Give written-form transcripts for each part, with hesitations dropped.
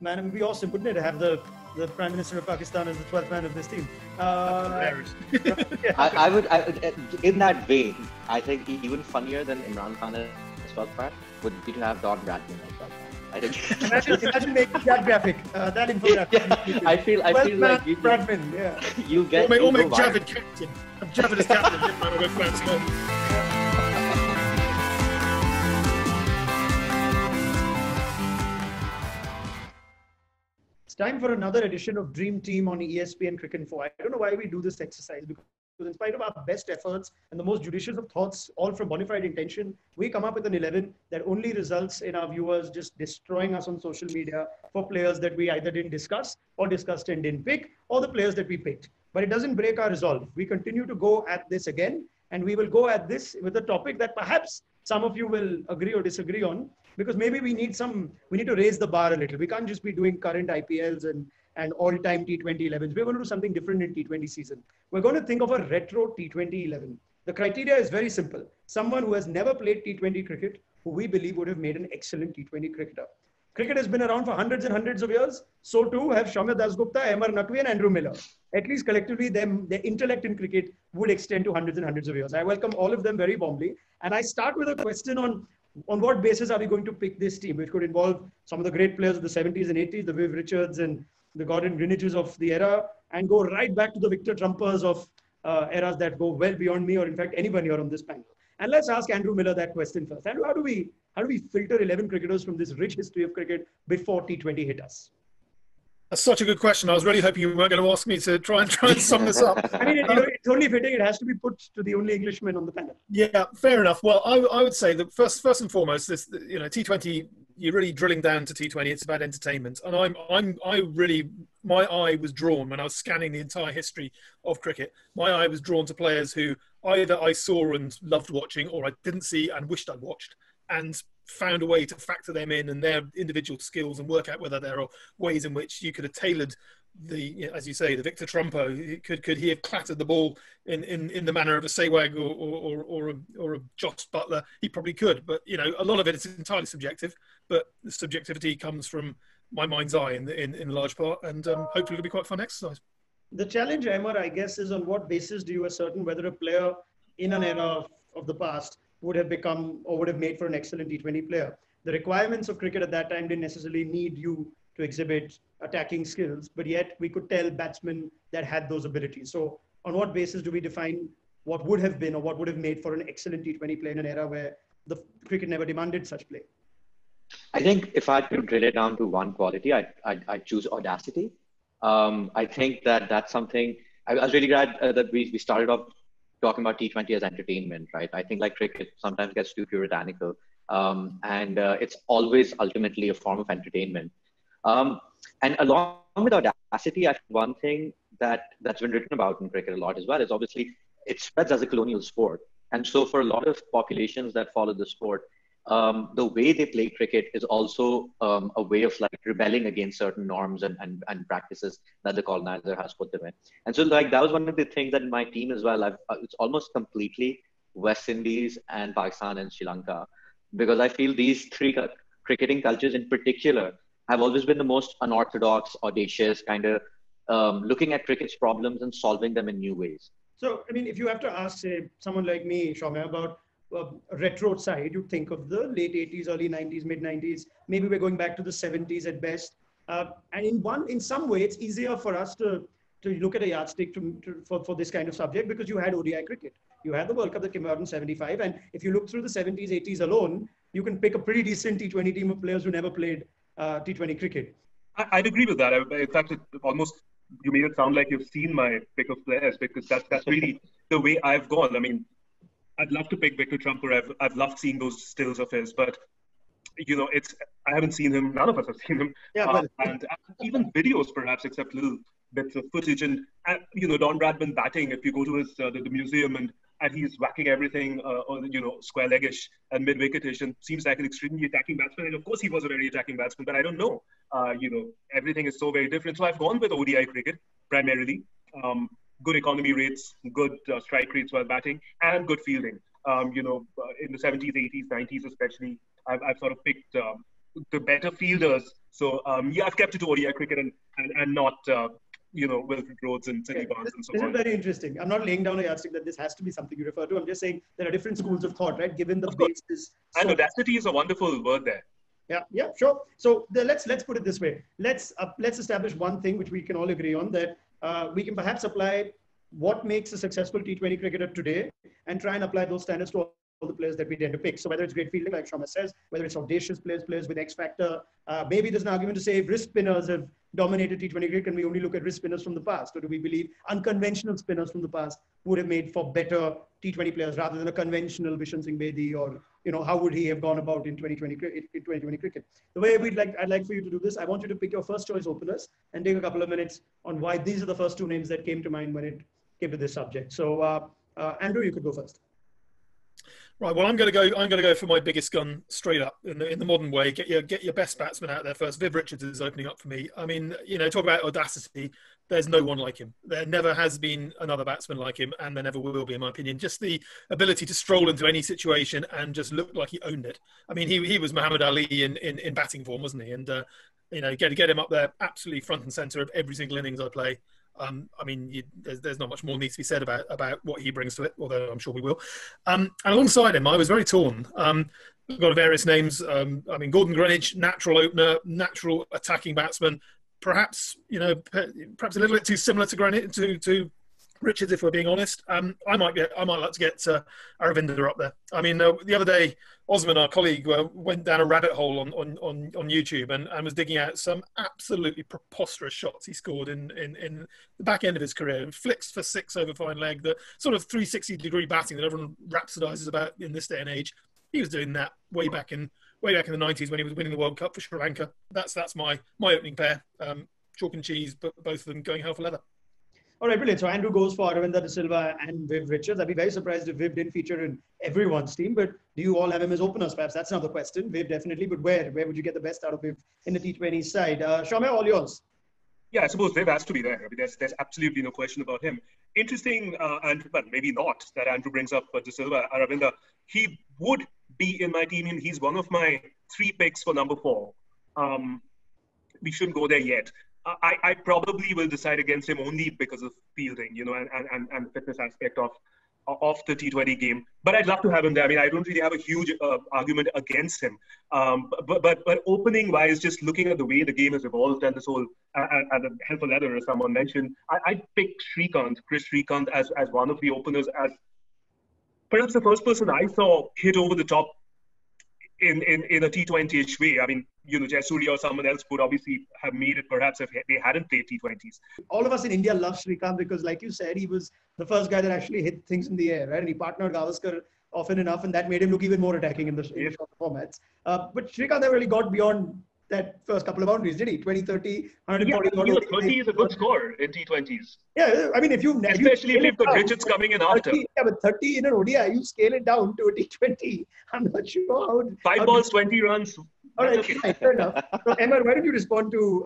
Man, it would be awesome, wouldn't it, to have the Prime Minister of Pakistan as the 12th man of this team? I would, in that vein, I think even funnier than Imran Khan as 12th man would be to have Don Bradman as 12th man. I think. Imagine making that graphic, that infographic. Yeah, I feel like you Bradman, yeah. You get. Or make Javed captain. Javed as captain. Man, will go fancy. It's time for another edition of Dream Team on ESPNcricinfo. I don't know why we do this exercise, because in spite of our best efforts and the most judicious of thoughts, all from bona fide intention, we come up with an 11 that only results in our viewers just destroying us on social media for players that we either didn't discuss or discussed and didn't pick, or the players that we picked. But it doesn't break our resolve. We continue to go at this again, and we will go at this with a topic that perhaps some of you will agree or disagree on, because maybe we need to raise the bar a little. We can't just be doing current IPLs and all-time T20 11s. We're going to do something different in T20 season. We're going to think of a retro T20 11. The criteria is very simple. Someone who has never played T20 cricket, who we believe would have made an excellent T20 cricketer. Cricket has been around for hundreds and hundreds of years. So too have Shamya Dasgupta, Ahmer Naqvi and Andrew Miller. At least collectively, their intellect in cricket would extend to hundreds and hundreds of years. I welcome all of them very warmly. And I start with a question on what basis are we going to pick this team, which could involve some of the great players of the 70s and 80s, the Viv Richards and the Gordon Greenwiches of the era, and go right back to the Victor Trumpers of eras that go well beyond me, or in fact anyone here on this panel. And let's ask Andrew Miller that question first. Andrew, how do we filter 11 cricketers from this rich history of cricket before T20 hit us? That's such a good question. I was really hoping you weren't going to ask me to try and sum this up. I mean, it's only fitting. It has to be put to the only Englishman on the panel. Yeah, fair enough. Well, I would say that first and foremost, this T20. You're really drilling down to T20. It's about entertainment, and my eye was drawn when I was scanning the entire history of cricket. My eye was drawn to players who either I saw and loved watching, or I didn't see and wished I'd watched, and found a way to factor them in and their individual skills and work out whether there are ways in which you could have tailored as you say, the Victor Trumpo. Could he have clattered the ball in the manner of a Sehwag or a Joss Butler? He probably could, but a lot of it is entirely subjective. But the subjectivity comes from my mind's eye in large part, and hopefully it'll be quite a fun exercise. The challenge, Ahmer, I guess, is on what basis do you ascertain whether a player in an era of the past would have become or would have made for an excellent T20 player. The requirements of cricket at that time didn't necessarily need you to exhibit attacking skills, but yet we could tell batsmen that had those abilities. So on what basis do we define what would have been or what would have made for an excellent T20 player in an era where the cricket never demanded such play? I think if I had to drill it down to one quality, I'd choose audacity. I think that's something. I was really glad that we started off talking about T20 as entertainment, right? I think like cricket sometimes gets too puritanical, and it's always ultimately a form of entertainment. And along with audacity, I think one thing that's been written about in cricket a lot as well is obviously it spreads as a colonial sport. And so for a lot of populations that follow the sport, the way they play cricket is also a way of like rebelling against certain norms and practices that the colonizer has put them in. And so like that was one of the things that in my team as well, it's almost completely West Indies and Pakistan and Sri Lanka, because I feel these three cricketing cultures in particular have always been the most unorthodox, audacious, kind of looking at cricket's problems and solving them in new ways. So, I mean, if you have to ask, say, someone like me, Shamya, about retro side, you think of the late 80s, early 90s, mid 90s. Maybe we're going back to the 70s at best. And in some way, it's easier for us to look at a yardstick for this kind of subject because you had ODI cricket. You had the World Cup that came out in 75. And if you look through the 70s, 80s alone, you can pick a pretty decent T20 team of players who never played T20 cricket. I'd agree with that. In fact, you made it sound like you've seen my pick of players, because that's really the way I've gone. I mean, I'd love to pick Victor Trumper. I've loved seeing those stills of his, but I haven't seen him. None of us have seen him. Yeah, and even videos, perhaps, except little bits of footage. And Don Bradman batting. If you go to his the museum and he's whacking everything, square leggish and mid wicketish, and seems like an extremely attacking batsman. And of course, he was a very attacking batsman, but I don't know. Everything is so very different. So I've gone with ODI cricket primarily. Good economy rates, good strike rates while batting, and good fielding. In the 70s, 80s, 90s especially, I've sort of picked the better fielders. So yeah, I've kept it to ODI cricket and not Wilfred Rhodes and Sidney Barnes and so This is on. very interesting. I'm not laying down a yardstick that this has to be something you refer to. I'm just saying there are different schools of thought, right? Given the basis. And audacity is a wonderful word there. Yeah, sure. So let's put it this way. Let's establish one thing which we can all agree on, that we can perhaps apply what makes a successful T20 cricketer today and try and apply those standards to all the players that we tend to pick. So whether it's great fielding, like Shamya says, whether it's audacious players with X factor, maybe there's an argument to say if wrist spinners have dominated T20 cricket, can we only look at wrist spinners from the past? Or do we believe unconventional spinners from the past would have made for better T20 players rather than a conventional Vishan Singh Bedi, or how would he have gone about in 2020 cricket? The way I'd like for you to do this, I want you to pick your first choice openers and take a couple of minutes on why these are the first two names that came to mind when it came to this subject. So Andrew, you could go first. Right. Well, I'm going to go for my biggest gun straight up in the modern way. Get your best batsman out there first. Viv Richards is opening up for me. I mean, talk about audacity. There's no one like him. There never has been another batsman like him, and there never will be, in my opinion. Just the ability to stroll into any situation and just look like he owned it. I mean, he was Muhammad Ali in batting form, wasn't he? And get him up there absolutely front and centre of every single innings I play. I mean, there's not much more needs to be said about what he brings to it, although I'm sure we will. And alongside him, I was very torn. We've got various names. I mean, Gordon Greenwich, natural opener, natural attacking batsman. Perhaps perhaps a little bit too similar to Greenwich, to Richards, if we're being honest. I might like to get Aravinda up there. I mean, the other day, Osman, our colleague, went down a rabbit hole on YouTube and was digging out some absolutely preposterous shots he scored in the back end of his career. And flicks for six over fine leg, the sort of 360-degree batting that everyone rhapsodizes about in this day and age. He was doing that way back in the 90s when he was winning the World Cup for Sri Lanka. That's my opening pair. Chalk and cheese, but both of them going hell for leather. All right, brilliant. So Andrew goes for Aravinda De Silva and Viv Richards. I'd be very surprised if Viv didn't feature in everyone's team, but do you all have him as openers? Perhaps that's another question. Viv definitely, but where would you get the best out of Viv in the T20 side? Shamya, all yours. Yeah, I suppose Viv has to be there. I mean, there's absolutely no question about him. Interesting, and well, maybe not, that Andrew brings up De Silva, Aravinda. He would be in my team. He's one of my 3 picks for number 4. We shouldn't go there yet. I probably will decide against him only because of fielding, and the fitness aspect of the T20 game. But I'd love to have him there. I mean, I don't really have a huge argument against him. But opening wise, just looking at the way the game has evolved and this whole and the hell for leather, as someone mentioned, I'd pick Chris Srikanth as one of the openers, as perhaps the first person I saw hit over the top in a T20-ish way. I mean, Jayasuriya or someone else would obviously have made it perhaps if they hadn't played T20s. All of us in India love Srikanth because, like you said, he was the first guy that actually hit things in the air, right? And he partnered Gavaskar often enough, and that made him look even more attacking in the short formats. But Srikanth never really got beyond that first couple of boundaries, did he? 20, 30, 140. Yeah, 30 is a good score in T20s. Yeah, I mean, especially if you've got Richards coming in after. 30, yeah, but 30 in an ODI, you scale it down to a T20. I'm not sure how. 5 balls, 20 runs. All right, fair enough. So, Ahmer, why don't you respond to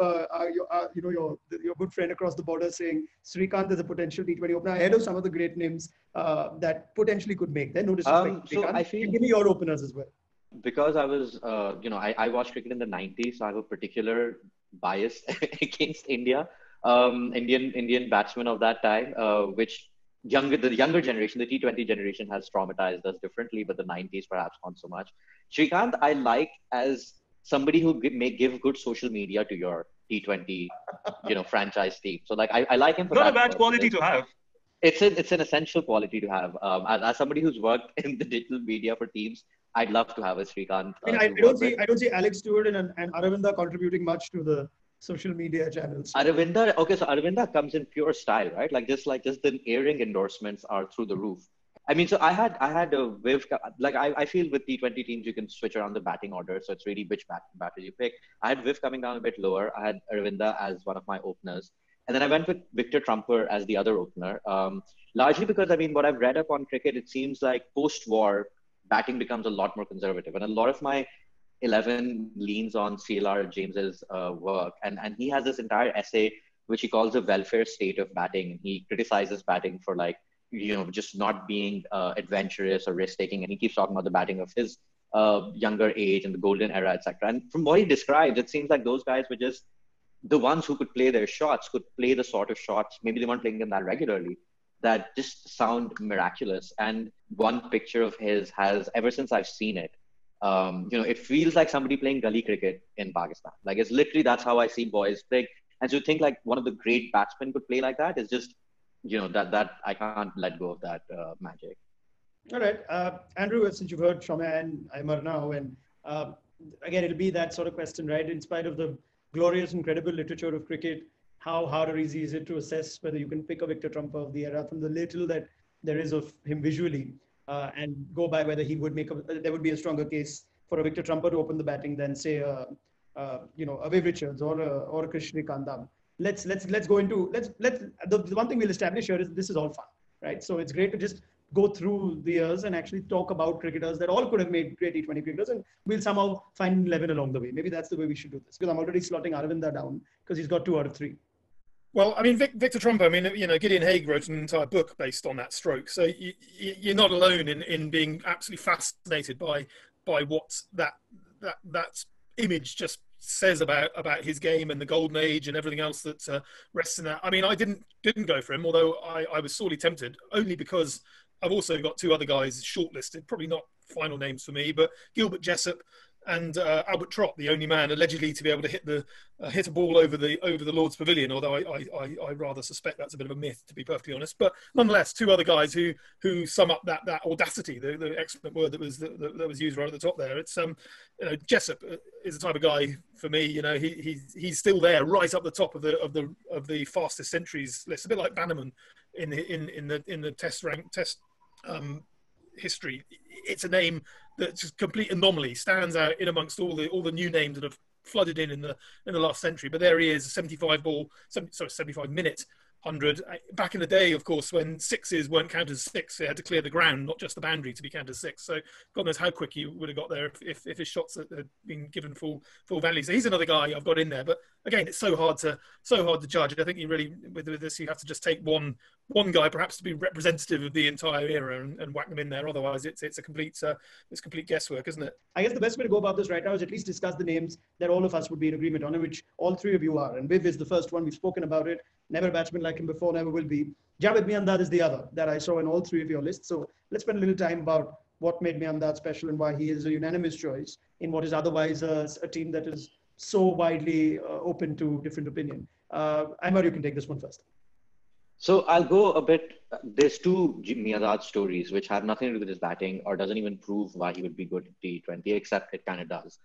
your good friend across the border saying Srikanth is a potential T20 opener ahead of some of the great names that potentially could make that? No disrespect. So I feel, give me your openers as well. Because I was, I watched cricket in the 90s, so I have a particular bias against India. Indian batsmen of that time, which the younger generation, the T20 generation has traumatized us differently, but the 90s perhaps not so much. Srikanth, I like as somebody who may give good social media to your T20, franchise team. So like, I like him for not that. Not a bad quality to have. It's an essential quality to have. As somebody who's worked in the digital media for teams, I'd love to have a Srikanth. I mean, I don't see Alex Stewart and Aravinda contributing much to the social media channels. Aravinda comes in pure style, right? Just the earring endorsements are through the roof. I mean, so I had a Viv, I feel with T20 teams, you can switch around the batting order. So it's really which batter you pick. I had Viv coming down a bit lower. I had Aravinda as one of my openers. And then I went with Victor Trumper as the other opener, largely because, I mean, what I've read up on cricket, it seems like post-war, batting becomes a lot more conservative. And a lot of my 11 leans on CLR James's work. And he has this entire essay, which he calls the welfare state of batting. He criticizes batting for just not being adventurous or risk-taking. And he keeps talking about the batting of his younger age and the golden era, etc. And from what he describes, it seems like those guys were just the ones who could play their shots, could play the sort of shots, maybe they weren't playing them that regularly, that just sound miraculous. And one picture of his has, ever since I've seen it, it feels like somebody playing gully cricket in Pakistan. Like, it's literally, that's how I see boys play. And so think like one of the great batsmen could play like that is just, that I can't let go of that magic. All right. Andrew, since you've heard Shamya and Ahmer now, and again, it'll be that sort of question, right? In spite of the glorious, incredible literature of cricket, how hard or easy is it to assess whether you can pick a Victor Trump of the era from the little that there is of him visually and go by whether he would there would be a stronger case for a Victor Trumper to open the batting than, say, a Viv Richards or a Krishna Kandam. Let's go into, the one thing we'll establish here is this is all fun, right? So it's great to just go through the years and actually talk about cricketers that all could have made great T20 cricketers, and we'll somehow find 11 along the way. Maybe that's the way we should do this, because I'm already slotting Aravinda down because he's got 2 out of 3. Well, I mean, Victor Trump, I mean, Gideon Haigh wrote an entire book based on that stroke. So you're not alone in being absolutely fascinated by what that image just says about his game and the golden age and everything else that rests in that. I mean, I didn't go for him, although I was sorely tempted, only because I've also got 2 other guys shortlisted, probably not final names for me, but Gilbert Jessop and Albert Trott, the only man allegedly to be able to hit a ball over the Lord's Pavilion, although I rather suspect that's a bit of a myth, to be perfectly honest. But nonetheless, 2 other guys who sum up that audacity, the excellent word that was used right at the top there. It's Jessop is the type of guy for me. He's still there, right up the top of the fastest centuries list, a bit like Bannerman in the test history. It's a name that's just complete anomaly, stands out in amongst all the new names that have flooded in the last century. But there he is, 75 minute 100. Back in the day, of course, when sixes weren't counted as 6, they had to clear the ground, not just the boundary, to be counted as 6. So God knows how quick he would have got there if his shots had been given full value. So he's another guy I've got in there. But again, it's so hard to judge. I think you really, with this, you have to just take one guy, perhaps, to be representative of the entire era and whack them in there. Otherwise, it's complete guesswork, isn't it? I guess the best way to go about this right now is at least discuss the names that all of us would be in agreement on, and which all 3 of you are. And Viv is the first one. We've spoken about it. Never a batsman like him before, never will be. Javed Miandad is the other that I saw in all 3 of your lists. So let's spend a little time about what made Miandad special and why he is a unanimous choice in what is otherwise a team that is so widely open to different opinion. Ahmer, you can take this one first. So I'll go a bit. There's 2 Miandad stories which have nothing to do with his batting or doesn't even prove why he would be good at T20, except it kind of does.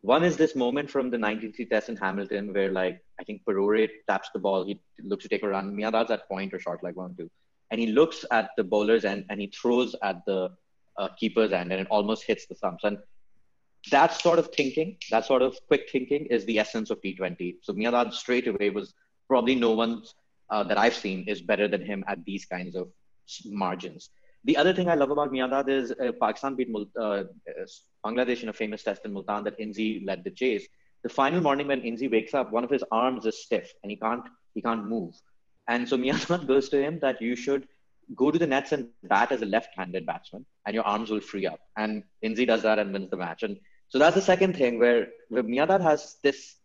One is this moment from the 1903 test in Hamilton where, like, I think Perore taps the ball. He looks to take a run. Miandad's at point or short, like 1-2. And he looks at the bowler's end and he throws at the keeper's end, and it almost hits the stumps. And that sort of thinking, that sort of quick thinking is the essence of T20. So Miandad straight away was probably no one's that I've seen is better than him at these kinds of margins. The other thing I love about Miandad is Pakistan beat Bangladesh in a famous test in Multan that Inzi led the chase. The final morning when Inzi wakes up, one of his arms is stiff and he can't move. And so Miandad goes to him that you should go to the nets and bat as a left-handed batsman and your arms will free up. And Inzi does that and wins the match. And so that's the second thing where Miandad has this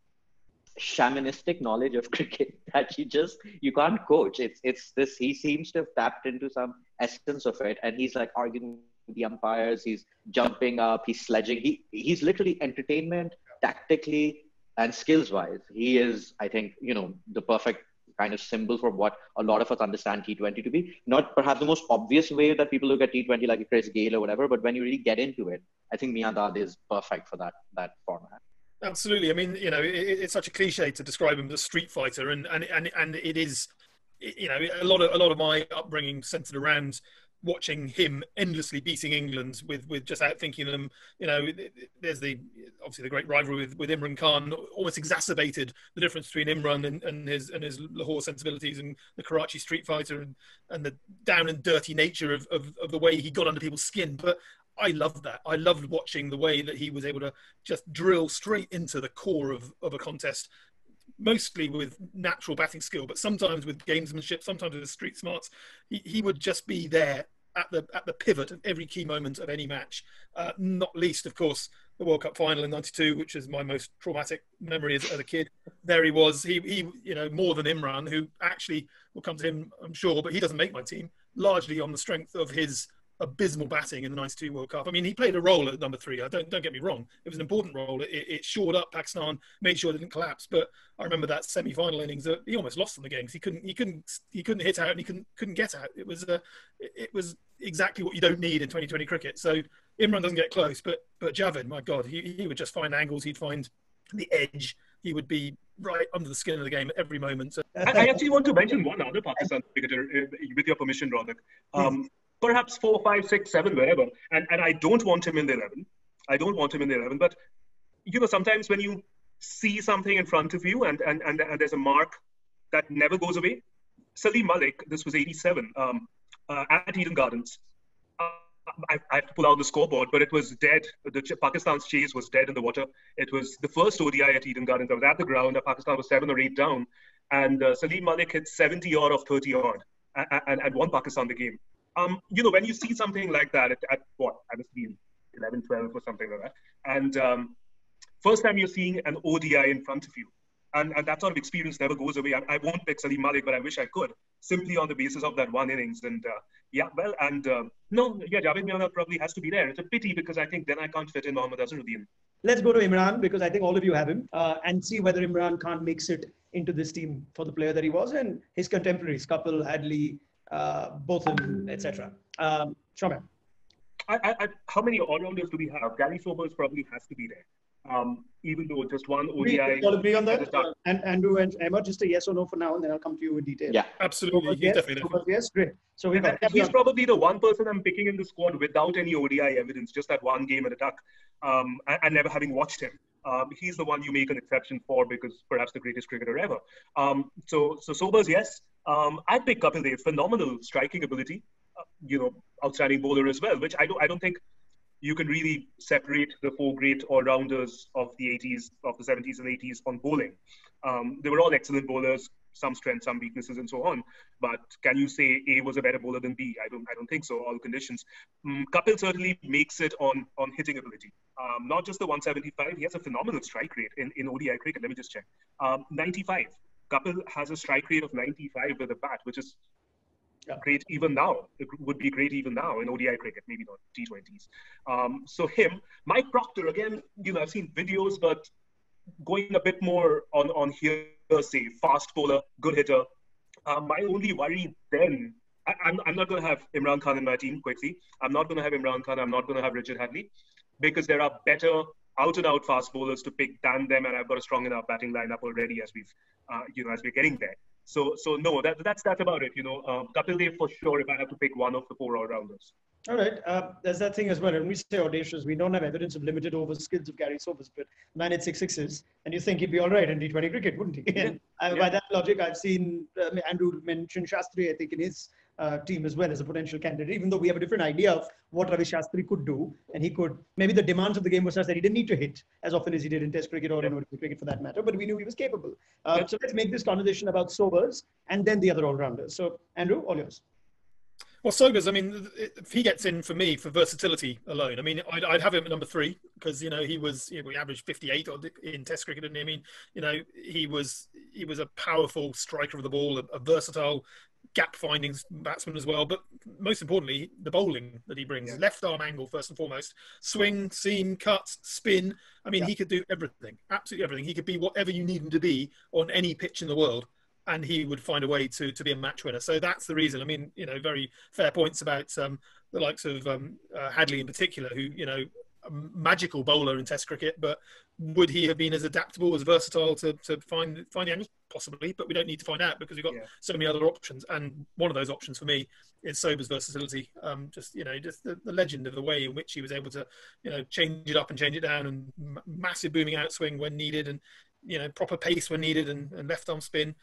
shamanistic knowledge of cricket that you can't coach. It's this, he seems to have tapped into some essence of it, and he's like arguing with the umpires, he's jumping up, he's sledging, he's literally entertainment tactically and skills wise. He is, I think, the perfect kind of symbol for what a lot of us understand T20 to be. Not perhaps the most obvious way that people look at T20 like a Chris Gayle or whatever, but when you really get into it, I think Miandad is perfect for that format. Absolutely. I mean, it's such a cliche to describe him as a street fighter, and it is, a lot of my upbringing centered around watching him endlessly beating England with just outthinking them. There's obviously the great rivalry with Imran Khan almost exacerbated the difference between Imran and his Lahore sensibilities and the Karachi street fighter and the down and dirty nature of the way he got under people's skin. But I loved that. I loved watching the way that he was able to just drill straight into the core of a contest, mostly with natural batting skill, but sometimes with gamesmanship, sometimes with street smarts. He would just be there at the pivot of every key moment of any match. Not least, of course, the World Cup final in '92, which is my most traumatic memory as a kid. There he was. He more than Imran, who actually will come to him, I'm sure, but he doesn't make my team, largely on the strength of his abysmal batting in the '92 World Cup. I mean, he played a role at number 3. Don't get me wrong; it was an important role. It shored up Pakistan, made sure it didn't collapse. But I remember that semi-final innings that he almost lost in the game because he couldn't hit out and he couldn't get out. It was exactly what you don't need in 2020 cricket. So Imran doesn't get close, but Javed, my God, he would just find angles. He'd find the edge. He would be right under the skin of the game at every moment. So, I actually want to mention one other Pakistan cricketer, with your permission, Raunak. Perhaps 4, 5, 6, 7, wherever. And I don't want him in the 11. I don't want him in the 11. But, sometimes when you see something in front of you and there's a mark that never goes away. Salim Malik, this was 87, at Eden Gardens. I have to pull out the scoreboard, but it was dead. Pakistan's chase was dead in the water. It was the first ODI at Eden Gardens. I was at the ground. Pakistan was 7 or 8 down. And Salim Malik hit 70 odd of 30 odd and won Pakistan the game. When you see something like that at what? I must be 11, 12 or something like that. And first time you're seeing an ODI in front of you. And that sort of experience never goes away. I won't pick Salim Malik, but I wish I could, simply on the basis of that one innings. And Javed Miana probably has to be there. It's a pity because I think then I can't fit in Mohammad Azharuddin. Let's go to Imran because I think all of you have him and see whether Imran can't mix it into this team for the player that he was and his contemporaries, Kapil, Hadley, Botham, etc. Shamya. How many all-rounders do we have? Gary Sobers probably has to be there. Even though just one ODI. We all agree on that? And Andrew and Emma, just a yes or no for now, and then I'll come to you in detail. Yeah, absolutely. Yes, definitely. Yes, great. So he's probably the one person I'm picking in the squad without any ODI evidence, just that one game at a duck, and never having watched him. He's the one you make an exception for because perhaps the greatest cricketer ever. So Sobers, yes. I'd pick Kapil Dev, phenomenal striking ability, outstanding bowler as well, which I don't think you can really separate the 4 great all-rounders of the 80s, of the 70s and 80s on bowling. They were all excellent bowlers, some strengths, some weaknesses, and so on. But can you say A was a better bowler than B? I don't think so. All conditions. Kapil certainly makes it on hitting ability. Not just the 175. He has a phenomenal strike rate in ODI cricket. Let me just check. 95. Kapil has a strike rate of 95 with a bat, which is great even now. It would be great even now in ODI cricket, maybe not T20s. So him, Mike Proctor, again, I've seen videos, but going a bit more on hearsay, fast bowler, good hitter. My only worry then, I'm not going to have Imran Khan in my team quickly. I'm not going to have Imran Khan. I'm not going to have Richard Hadley because there are better out-and-out fast bowlers to pick than them, and I've got a strong enough batting lineup already as we're getting there. So no, that's about it. Kapil Dev for sure if I have to pick one of the 4 all-rounders. All right. There's that thing as well. When we say audacious, we don't have evidence of limited over skills of Gary Sobers, but man hit 6 sixes, and you think he'd be all right in T20 cricket, wouldn't he? Yeah. By that logic, I've seen Andrew mention Shastri, I think, in his team as well as a potential candidate, even though we have a different idea of what Ravi Shastri could do. And he could, maybe the demands of the game were such that he didn't need to hit as often as he did in Test cricket or in ODI cricket for that matter, but we knew he was capable. So let's make this conversation about Sobers and then the other all-rounders. So Andrew, all yours. Well, Sobers, I mean, if he gets in for me for versatility alone, I mean, I'd have him at number 3 because, he averaged 58 in Test cricket, didn't he? I mean, he was a powerful striker of the ball, a versatile gap-finding batsman as well. But most importantly, the bowling that he brings, left arm angle first and foremost, swing, seam, cut, spin. I mean, he could do everything, absolutely everything. He could be whatever you need him to be on any pitch in the world, and he would find a way to be a match winner. So that's the reason. I mean, very fair points about the likes of Hadley in particular, who, a magical bowler in Test cricket, but would he have been as adaptable, as versatile to find the angles? Possibly, but we don't need to find out because we've got so many other options. And one of those options for me is Sobers' versatility. Just the legend of the way in which he was able to, change it up and change it down, and massive booming outswing when needed, and proper pace when needed, and left arm spin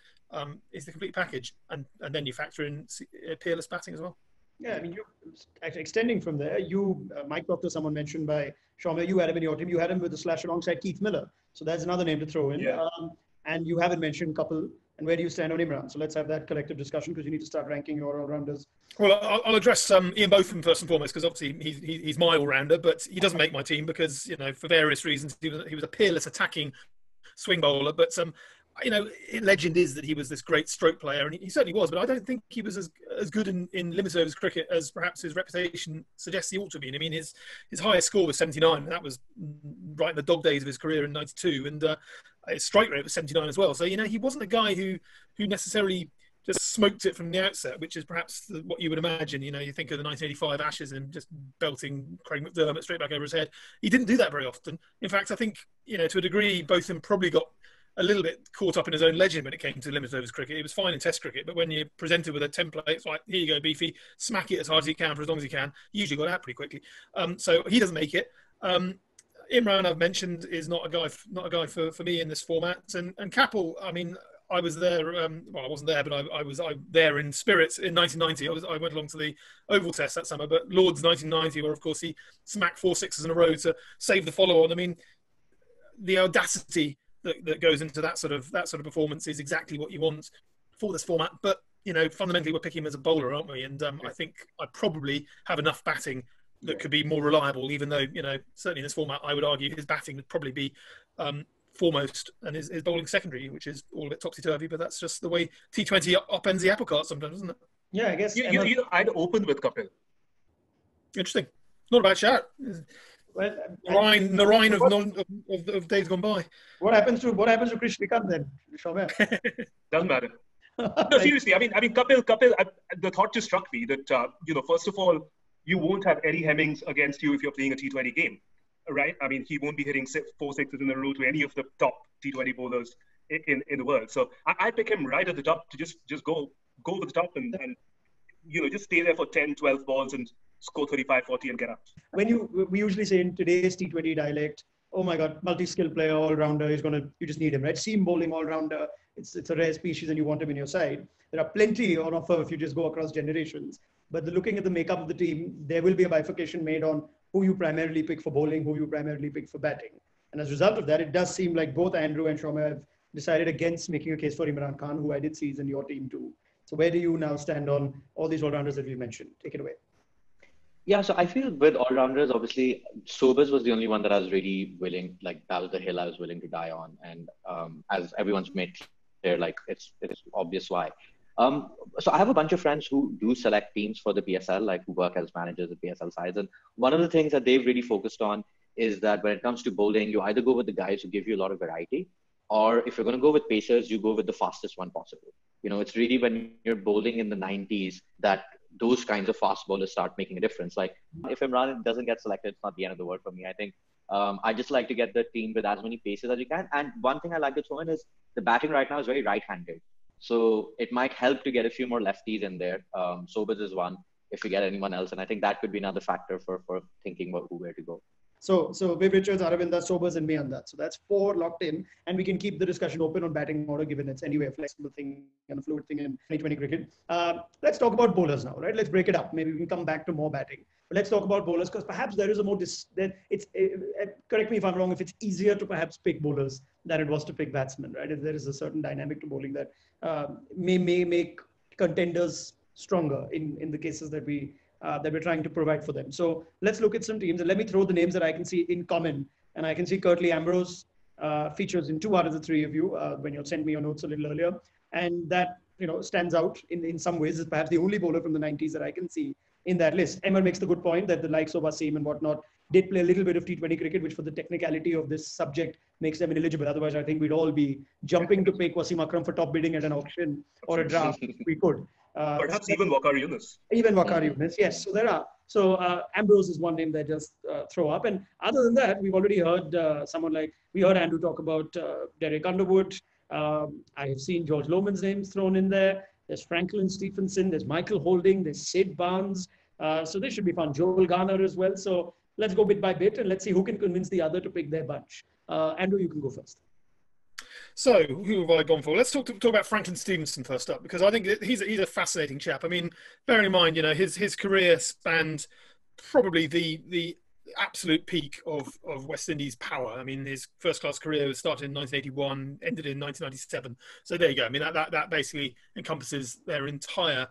is the complete package. And then you factor in peerless batting as well. Yeah, I mean, you extending from there, Mike Proctor, someone mentioned by Shamya, you had him in your team. You had him with the slash alongside Keith Miller. So that's another name to throw in. Yeah. And you haven't mentioned Kapil. and where do you stand on Imran? So let's have that collective discussion because you need to start ranking your all-rounders. Well, I'll address Ian Botham first and foremost because obviously he's my all-rounder, but he doesn't make my team because, you know, for various reasons, he was a peerless attacking swing bowler. But you know, legend is that he was this great stroke player, and he certainly was. But I don't think he was as good in limited overs cricket as perhaps his reputation suggests he ought to be. And I mean, his highest score was 79, and that was right in the dog days of his career in '92, and his strike rate was 79 as well. So you know, he wasn't a guy who necessarily just smoked it from the outset, which is perhaps what you would imagine. You know, you think of the 1985 Ashes and just belting Craig McDermott straight back over his head. He didn't do that very often. In fact, I think, you know, to a degree, Botham probably got a little bit caught up in his own legend when it came to limited overs cricket. He was fine in Test cricket, but when you're presented with a template, it's like, here you go, Beefy, smack it as hard as you can for as long as you can. You usually got out pretty quickly. So he doesn't make it. Imran, I've mentioned, is not a guy for me in this format. And Kapoor, I mean, I was there. Well, I wasn't there, but I was there in spirit in 1990. I went along to the Oval Test that summer, but Lord's 1990, where of course he smacked 4 sixes in a row to save the follow-on. I mean, the audacity that goes into that sort of performance is exactly what you want for this format. But you know, fundamentally, we're picking him as a bowler, aren't we? And I think I probably have enough batting that could be more reliable. Even though, you know, certainly in this format, I would argue his batting would probably be foremost and his bowling secondary, which is all a bit topsy-turvy. But that's just the way T20 upends the apple cart sometimes, isn't it? Yeah, I guess. I'd open with Kapil. Interesting. Not a bad shout. Well, the Rhine of days gone by. What happens to Krish Vikan then, Shamya? Doesn't matter. No, seriously. I mean, Kapil. The thought just struck me that you know, first of all, you won't have Eddie Hemmings against you if you're playing a T20 game, right? I mean, he won't be hitting 4 sixes in a row to any of the top T20 bowlers in the world. So I pick him right at the top to just go over the top and you know, just stay there for 10, 12 balls and score 35, 40 and get out. We usually say in today's T20 dialect, oh my God, multi-skill player, all-rounder, you just need him, right? Seam bowling all-rounder, it's a rare species and you want him in your side. There are plenty on offer if you just go across generations. But looking at the makeup of the team, there will be a bifurcation made on who you primarily pick for bowling, who you primarily pick for batting. And as a result of that, it does seem like both Andrew and Shamya have decided against making a case for Imran Khan, who I did see is in your team too. So where do you now stand on all these all-rounders that we mentioned? Take it away. Yeah, so I feel with all-rounders, obviously, Sobers was the only one that I was really willing, like that was the hill I was willing to die on. And as everyone's made clear, like it's obvious why. So I have a bunch of friends who do select teams for the PSL, like who work as managers at PSL sides. And one of the things that they've really focused on is that when it comes to bowling, you either go with the guys who give you a lot of variety, or if you're going to go with pacers, you go with the fastest one possible. You know, it's really when you're bowling in the 90s that those kinds of fast bowlers start making a difference. Like if Imran doesn't get selected, it's not the end of the world for me. I think I just like to get the team with as many paces as you can. And one thing I like to throw in is the batting right now is very right-handed. So it might help to get a few more lefties in there. Sobers is one if you get anyone else. And I think that could be another factor for thinking about where to go. So Viv Richards, Aravinda, Sobers, and me on that. So that's 4 locked in, and we can keep the discussion open on batting order, given it's anyway a flexible thing and a fluid thing in 2020 cricket. Let's talk about bowlers now, right? Let's break it up. Maybe we can come back to more batting. But let's talk about bowlers because perhaps there is a more correct me if I'm wrong, if it's easier to perhaps pick bowlers than it was to pick batsmen, right? If there is a certain dynamic to bowling that may make contenders stronger in the cases that we're trying to provide for them. So let's look at some teams and let me throw the names that I can see in common. And I can see Curtly Ambrose features in 2 out of the 3 of you when you sent me your notes a little earlier. And that, you know, stands out in some ways. Is perhaps the only bowler from the 90s that I can see in that list. Ahmer makes the good point that the likes of Wasim and whatnot did play a little bit of T20 cricket, which for the technicality of this subject makes them ineligible. Otherwise, I think we'd all be jumping to pick Wasim Akram for top bidding at an auction or a draft if we could. Perhaps even Waqar Younis. Even Waqar Younis, yes. So there are. So Ambrose is one name that just throw up. And other than that, we've already heard we heard Andrew talk about Derek Underwood. I have seen George Loman's names thrown in there. There's Franklin Stevenson. There's Michael Holding. There's Sid Barnes. So this should be fun. Joel Garner as well. So let's go bit by bit and let's see who can convince the other to pick their bunch. Andrew, you can go first. So, who have I gone for? Let's talk about Franklin Stevenson first up, because I think he's a fascinating chap. I mean, bearing in mind, you know, his career spanned probably the absolute peak of West Indies power. I mean, his first-class career started in 1981, ended in 1997. So there you go. I mean, that basically encompasses their entire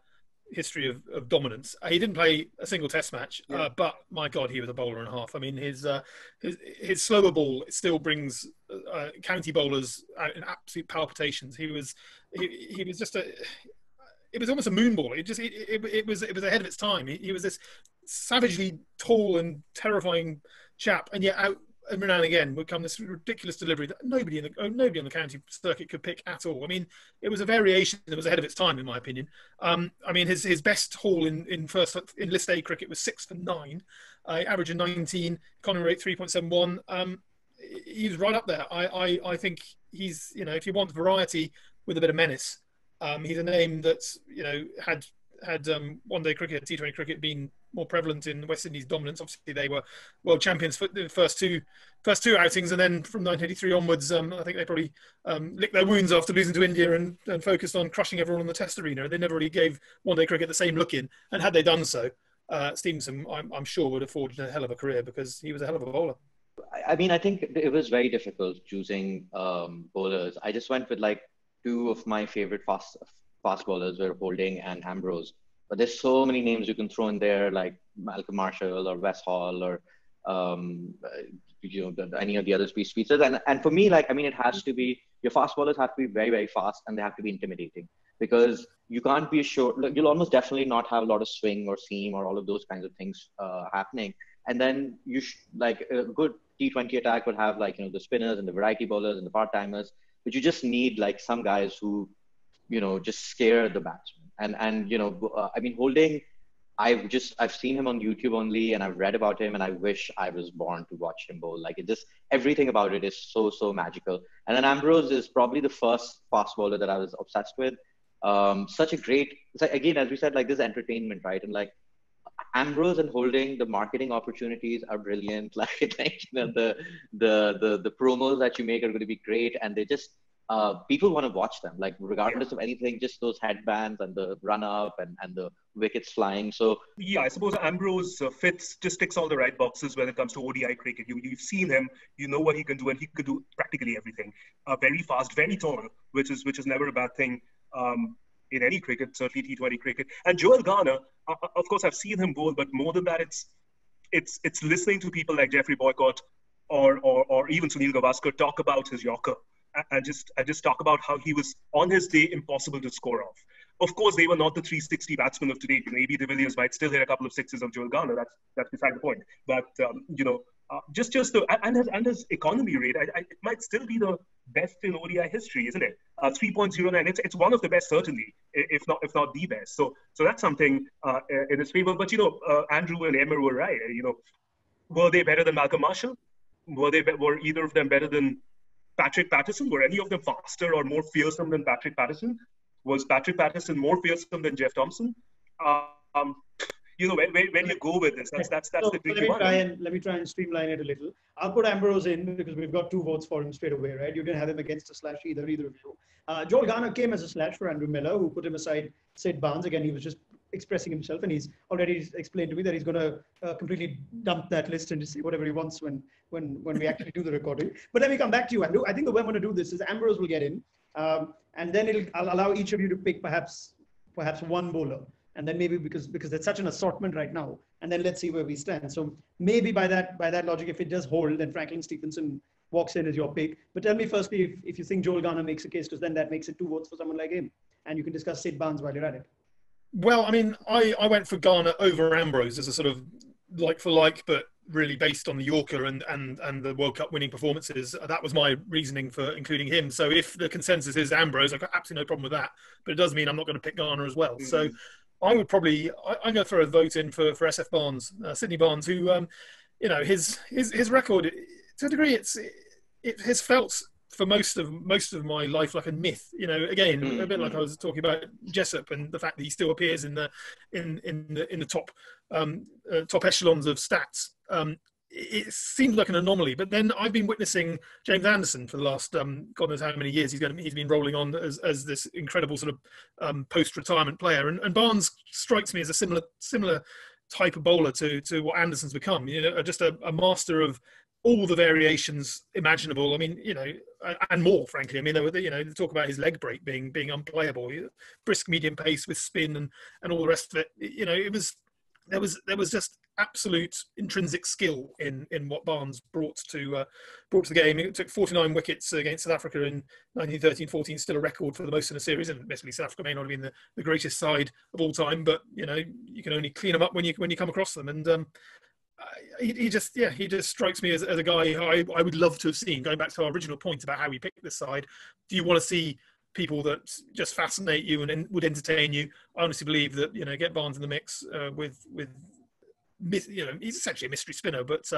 history of dominance. He didn't play a single Test match, but my God, he was a bowler and a half. I mean, his slower ball still brings county bowlers out in absolute palpitations. He was just it was almost a moon ball. It was ahead of its time. He was this savagely tall and terrifying chap, and yet out every now and again would come this ridiculous delivery that nobody on the county circuit could pick at all. I mean, it was a variation that was ahead of its time, in my opinion. I mean, his best haul in List A cricket was 6 for 9, average of 19, economy rate 3.71. He was right up there. I think he's, if you want variety with a bit of menace, he's a name that's, had one-day cricket, T20 cricket been more prevalent in West Indies' dominance. Obviously, they were world champions for the first two outings, and then from 1983 onwards, I think they probably licked their wounds after losing to India and focused on crushing everyone in the Test arena. They never really gave one-day cricket the same look in, and had they done so, Stevenson, I'm sure, would have forged a hell of a career because he was a hell of a bowler. I mean, I think it was very difficult choosing bowlers. I just went with like two of my favorite fast bowlers were Holding and Ambrose. But there's so many names you can throw in there, like Malcolm Marshall or Wes Hall or any of the other speedsters. And for me, like, I mean, it has to be, your fast bowlers have to be very, very fast, and they have to be intimidating, because you can't be sure. You'll almost definitely not have a lot of swing or seam or all of those kinds of things happening. And then like a good T20 attack would have, like, the spinners and the variety bowlers and the part-timers, but you just need like some guys who, just scare the batsman. And I mean, Holding, I've seen him on YouTube only, and I've read about him, and I wish I was born to watch him bowl. Like, everything about it is so magical. And then Ambrose is probably the first fast bowler that I was obsessed with. Such a great, again, as we said, like, this entertainment, right? And like Ambrose and Holding, the marketing opportunities are brilliant. Like, the promos that you make are going to be great, and they just, people want to watch them, like, regardless of anything, just those headbands and the run up and the wickets flying. So yeah, I suppose Ambrose just ticks all the right boxes when it comes to ODI cricket. You've seen him, you know what he can do, and he could do practically everything. Very fast, very tall, which is never a bad thing in any cricket, certainly T20 cricket. And Joel Garner, of course, I've seen him bowl, but more than that, it's listening to people like Jeffrey Boycott or even Sunil Gavaskar talk about his Yorker. And just talk about how he was, on his day, impossible to score off. Of course, they were not the 360 batsmen of today. A.B. de Villiers might still hit a couple of sixes of Joel Garner. That's beside the point. But and his economy rate, it might still be the best in ODI history, isn't it? 3.09. It's one of the best, certainly, if not the best. So that's something in his favor. But Andrew and Ahmer were right. Were they better than Malcolm Marshall? Were either of them better than Patrick Patterson? Were any of them faster or more fearsome than Patrick Patterson? Was Patrick Patterson more fearsome than Jeff Thompson? When you go with this, that's the tricky one. Let me try and streamline it a little. I'll put Ambrose in because we've got 2 votes for him straight away, right? You didn't have him against a slash either of you. Joel Garner came as a slash for Andrew Miller, who put him aside Sid Barnes. Again, he was just expressing himself, and he's already explained to me that he's going to completely dump that list and just say whatever he wants when we actually do the recording. But let me come back to you, Andrew. I think the way I'm going to do this is Ambrose will get in, and then I'll allow each of you to pick perhaps one bowler, and then maybe because there's such an assortment right now, and then let's see where we stand. So maybe by that logic, if it does hold, then Franklin Stephenson walks in as your pick. But tell me firstly if you think Joel Garner makes a case, because then that makes it 2 votes for someone like him, and you can discuss Sid Barnes while you're at it. Well, I mean, I went for Garner over Ambrose as a sort of like for like, but really based on the Yorker and the World Cup winning performances. That was my reasoning for including him. So if the consensus is Ambrose, I've got absolutely no problem with that. But it does mean I'm not going to pick Garner as well. Mm-hmm. So I would probably I'm going to throw a vote in for SF Barnes, Sydney Barnes, who his record to a degree it has felt for most of my life like a myth, again, a bit like I was talking about Jessup and the fact that he still appears in the top top echelons of stats. It seems like an anomaly, but then I've been witnessing James Anderson for the last God knows how many years. He's been rolling on as this incredible sort of post-retirement player, and Barnes strikes me as a similar type of bowler to what Anderson's become. Just a master of all the variations imaginable. I mean, and more, frankly. I mean, they talk about his leg break being unplayable, brisk medium pace with spin and all the rest of it. There was just absolute intrinsic skill in what Barnes brought to the game. It took 49 wickets against South Africa in 1913-14, still a record for the most in a series. And basically, South Africa may not have been the greatest side of all time, but you can only clean them up when you come across them. And he just strikes me as a guy who I would love to have seen. Going back to our original point about how we picked this side, do you want to see people that just fascinate you and would entertain you? I honestly believe that get Barnes in the mix with he's essentially a mystery spinner, but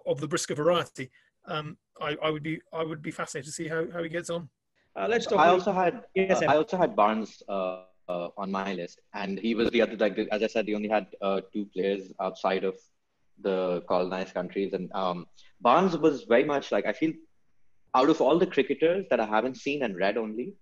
of the brisker variety. I would be fascinated to see how he gets on. Let's talk. I also had Barnes on my list, and he was the other. As I said, he only had 2 players outside of the colonized countries, and Barnes was very much like, I feel, out of all the cricketers that I haven't seen and read only,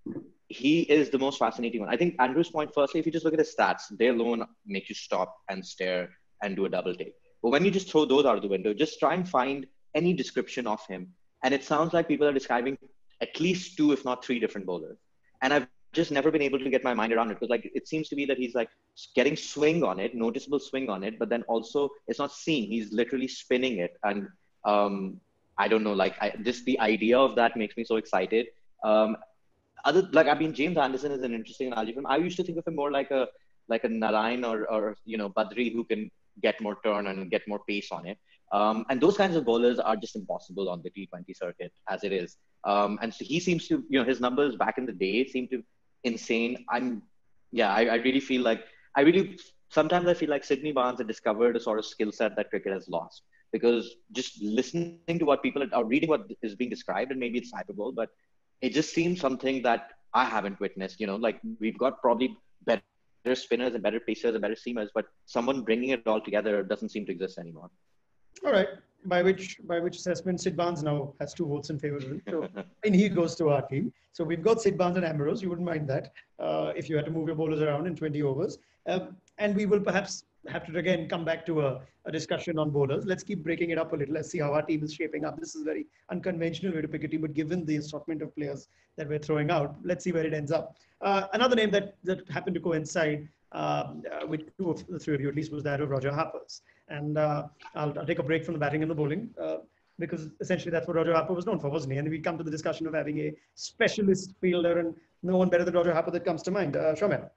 he is the most fascinating one. I think Andrew's point, firstly, if you just look at his stats, they alone make you stop and stare and do a double take. But when you just throw those out of the window, just try and find any description of him. And it sounds like people are describing at least 2, if not 3 different bowlers. And I've just never been able to get my mind around it, because it seems to be that he's getting swing on it, noticeable swing on it, but then also it's not seen. He's literally spinning it. And I don't know, just the idea of that makes me so excited. James Anderson is an interesting analogy for him. I used to think of him more like a Narayan or Badri, who can get more turn and get more pace on it. And those kinds of bowlers are just impossible on the T20 circuit as it is. And so he seems to, his numbers back in the day seem to insane. I really feel like, sometimes I feel like Sydney Barnes had discovered a sort of skill set that cricket has lost, because just listening to what people are reading, what is being described, and maybe it's hyperbole, but it just seems something that I haven't witnessed. We've got probably better spinners and better pacers and better seamers, but someone bringing it all together doesn't seem to exist anymore. All right. By which assessment, Sid Barnes now has 2 votes in favor of it. So, and he goes to our team. So we've got Sid Barnes and Ambrose. You wouldn't mind that if you had to move your bowlers around in 20 overs. And we will perhaps have to again come back to a discussion on bowlers. Let's keep breaking it up a little. Let's see how our team is shaping up. This is a very unconventional way to pick a team, but given the assortment of players that we're throwing out, let's see where it ends up. Another name that happened to coincide with 2 of the 3 of you at least was that of Roger Harper's. And I'll take a break from the batting and the bowling because essentially that's what Roger Harper was known for, wasn't he? And we come to the discussion of having a specialist fielder, and no one better than Roger Harper that comes to mind. Shamya.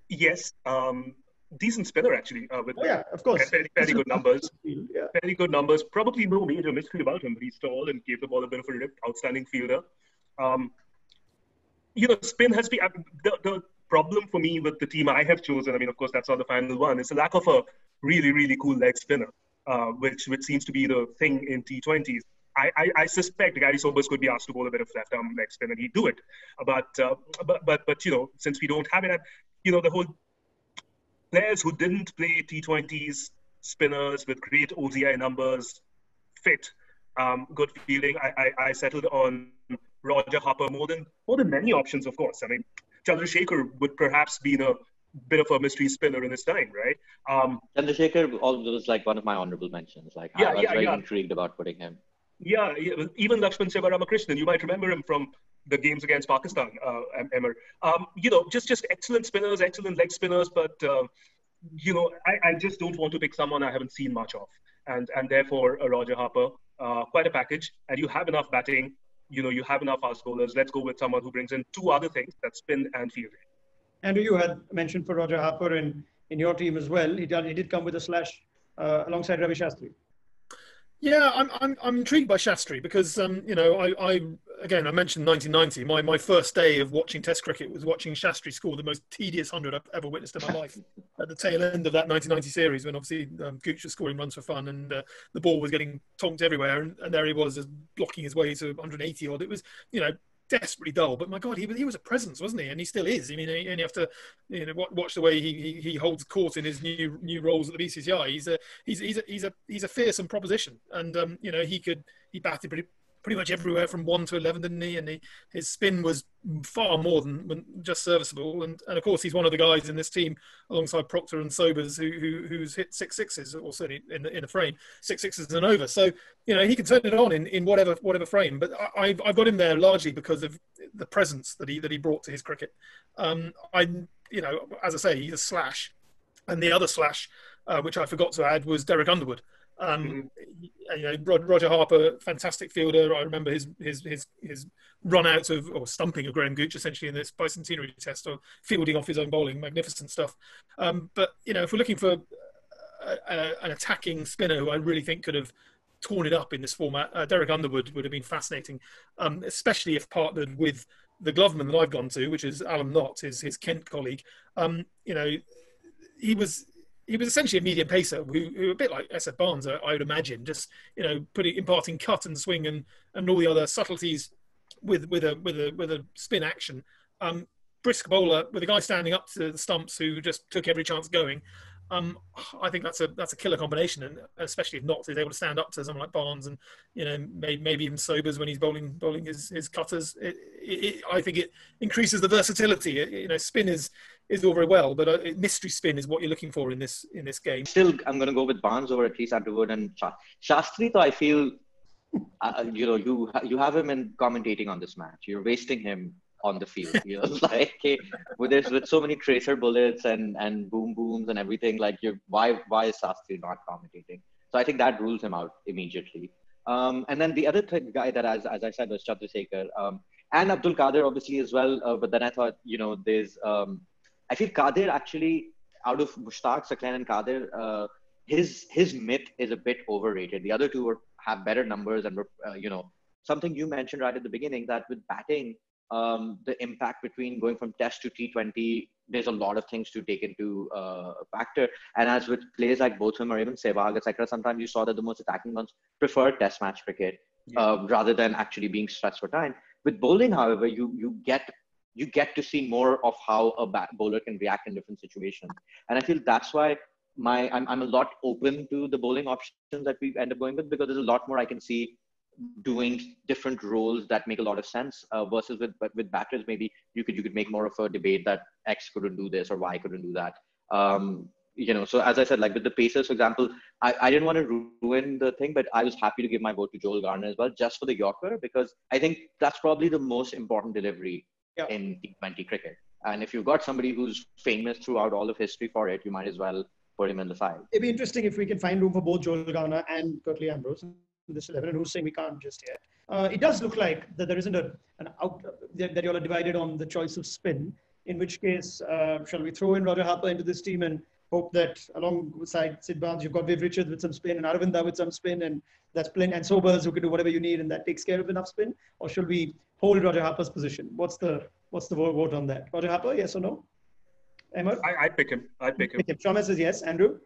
Yes. Decent spinner, actually. With of course. Very good numbers. Very good numbers. Probably no major mystery about him. He's tall and gave the ball a bit of a rip. Outstanding fielder. Spin has been the problem for me with the team I have chosen. I mean, of course, that's not the final one. It's a lack of a really, really cool leg spinner, which seems to be the thing in T20s. I suspect Gary Sobers could be asked to bowl a bit of left-arm leg spin, and he'd do it. But since we don't have it, the whole players who didn't play T20s, spinners with great ODI numbers, fit, good fielding. I settled on Roger Harper more than many options, of course. I mean, Chandrasekhar would perhaps be a bit of a mystery spinner in his time, right? Chandrasekhar was one of my honorable mentions. I was very intrigued about putting him. Yeah, even Lakshman Sivaramakrishnan, you might remember him from the games against Pakistan, Emmer. Just excellent spinners, excellent leg spinners, but I just don't want to pick someone I haven't seen much of, and therefore Roger Harper, quite a package, and you have enough batting, you have enough fast bowlers. Let's go with someone who brings in 2 other things, that's spin and fielding. Andrew, you had mentioned for Roger Harper in your team as well. He did come with a slash alongside Ravi Shastri. Yeah, I'm intrigued by Shastri because I mentioned 1990. My first day of watching Test cricket was watching Shastri score the most tedious 100 I've ever witnessed in my life. At the tail end of that 1990 series, when obviously Gooch was scoring runs for fun and the ball was getting tonked everywhere, and there he was just blocking his way to 180 odd. It was desperately dull, but my God, he was a presence, wasn't he? And he still is. I mean, you only have to watch the way he holds court in his new roles at the BCCI. He's a fearsome proposition, and he batted pretty much everywhere from 1 to 11, didn't he? And his spin was far more than just serviceable. And of course, he's one of the guys in this team alongside Proctor and Sobers who's hit 6 sixes, or certainly in a frame, 6 sixes and over. So, he can turn it on in whatever frame. But I've got him there largely because of the presence that he brought to his cricket. As I say, he's a slash. And the other slash, which I forgot to add, was Derek Underwood. Roger Harper, fantastic fielder. I remember his run out or stumping of Graham Gooch essentially in this bicentenary test, or fielding off his own bowling, magnificent stuff. But if we're looking for an attacking spinner who I really think could have torn it up in this format, Derek Underwood would have been fascinating, especially if partnered with the gloveman that I've gone to, which is Alan Knott, his Kent colleague. He was essentially a medium pacer who a bit like SF Barnes, I would imagine, just imparting cut and swing and all the other subtleties with a spin action. Brisk bowler with a guy standing up to the stumps who just took every chance going. I think that's a killer combination, and especially if Knott is able to stand up to someone like Barnes and maybe even Sobers when he's bowling his cutters. I think it increases the versatility. Spin is all very well, but mystery spin is what you're looking for in this game. Still, I'm going to go with Barnes over at least Underwood and Shastri. Though I feel, you have him in commentating on this match. You're wasting him on the field, with so many tracer bullets and boom booms and everything, why is Shastri not commentating? So I think that rules him out immediately. And then the other guy that, as I said, was Chandrasekhar, and Abdul Qadir obviously as well. But then I thought, there's, I feel Qadir actually, out of Mushtaq, Saklan and Qadir, his myth is a bit overrated. The other two have better numbers and, something you mentioned right at the beginning, that with batting, the impact between going from Test to T20, there's a lot of things to take into factor. And as with players like Botham or even Sehwag, etc., sometimes you saw that the most attacking ones preferred Test match cricket rather than actually being stretched for time. With bowling, however, you get to see more of how a bowler can react in different situations. And I feel that's why I'm a lot open to the bowling options that we end up going with, because there's a lot more I can see doing different roles that make a lot of sense, versus with batters, maybe you could make more of a debate that X couldn't do this or Y couldn't do that. So as I said, like with the Pacers, for example, I didn't want to ruin the thing, but I was happy to give my vote to Joel Garner as well, just for the Yorker, because I think that's probably the most important delivery in T20 cricket. And if you've got somebody who's famous throughout all of history for it, you might as well put him in the side. It'd be interesting if we can find room for both Joel Garner and Curtly Ambrose in this 11, and who's saying we can't just yet. It does look like that there isn't that you all are divided on the choice of spin, in which case, shall we throw in Roger Harper into this team and hope that alongside Sid Barnes, you've got Viv Richards with some spin and Aravinda with some spin, and that's plenty, and Sobers who can do whatever you need, and that takes care of enough spin? Or should we hold Roger Harper's position? What's the vote on that? Roger Harper, yes or no? Ahmer? I'd pick him. Shamya says yes. Andrew?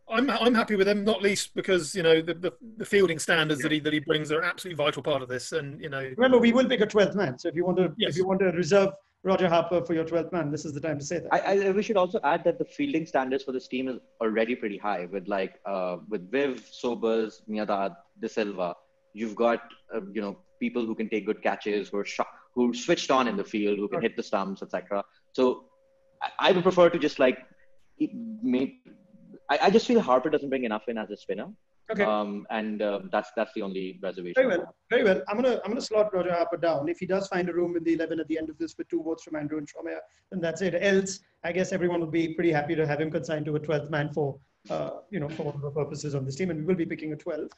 I'm happy with him, not least because the fielding standards that he brings are an absolutely vital part of this. And remember, we will pick a 12th man. So if you want to reserve Roger Harper for your 12th man, this is the time to say that. We should also add that the fielding standards for this team is already pretty high. With with Viv, Sobers, Miadad, De Silva, you've got people who can take good catches, who switched on in the field, who can hit the stumps, etc. So I would prefer to just I just feel Harper doesn't bring enough in as a spinner. Okay. That's the only reservation. Very well. I'm gonna slot Roger Harper down. If he does find a room in the 11 at the end of this with 2 votes from Andrew and Shamya, then that's it. Else, I guess everyone will be pretty happy to have him consigned to a 12th man for the purposes of this team, and we will be picking a 12.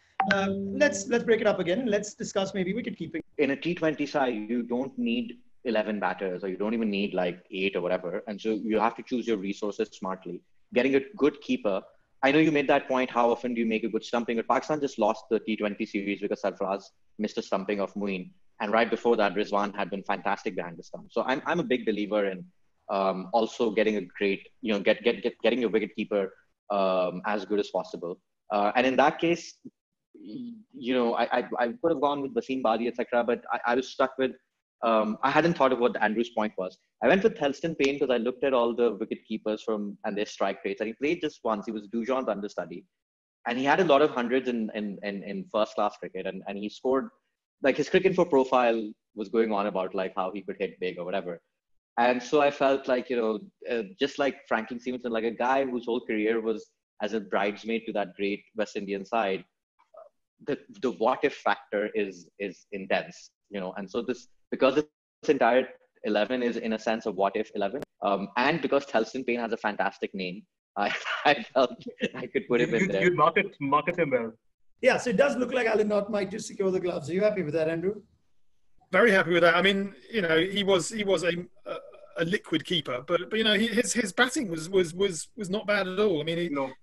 Let's break it up again. Let's discuss maybe wicket keeping. In a T20 side, you don't need 11 batters, or you don't even need 8 or whatever, and so you have to choose your resources smartly. Getting a good keeper. I know you made that point, how often do you make a good stumping? But Pakistan just lost the T20 series because Sarfaraz missed a stumping of Moeen. And right before that, Rizwan had been fantastic behind the stump. So I'm a big believer in also getting a great, getting your wicket keeper as good as possible. And in that case, I could have gone with Wasim Badi, etc. But I was stuck with, I hadn't thought of what Andrew's point was. I went with Helston Payne because I looked at all the wicket keepers and their strike rates, and he played just once. He was Dujon's understudy, and he had a lot of hundreds in first class cricket, and he scored like his cricket for profile was going on about like how he could hit big or whatever. And so I felt like, just like Franklin Stevenson, like a guy whose whole career was as a bridesmaid to that great West Indian side, the what if factor is intense, and so because this entire 11 is in a sense a what if 11, and because Thelson Payne has a fantastic name, I felt I could put him in there. You'd market him well. Yeah, so it does look like Alan Knott might just secure the gloves. Are you happy with that, Andrew? Very happy with that. I mean, he was a liquid keeper, but his batting was not bad at all. I mean,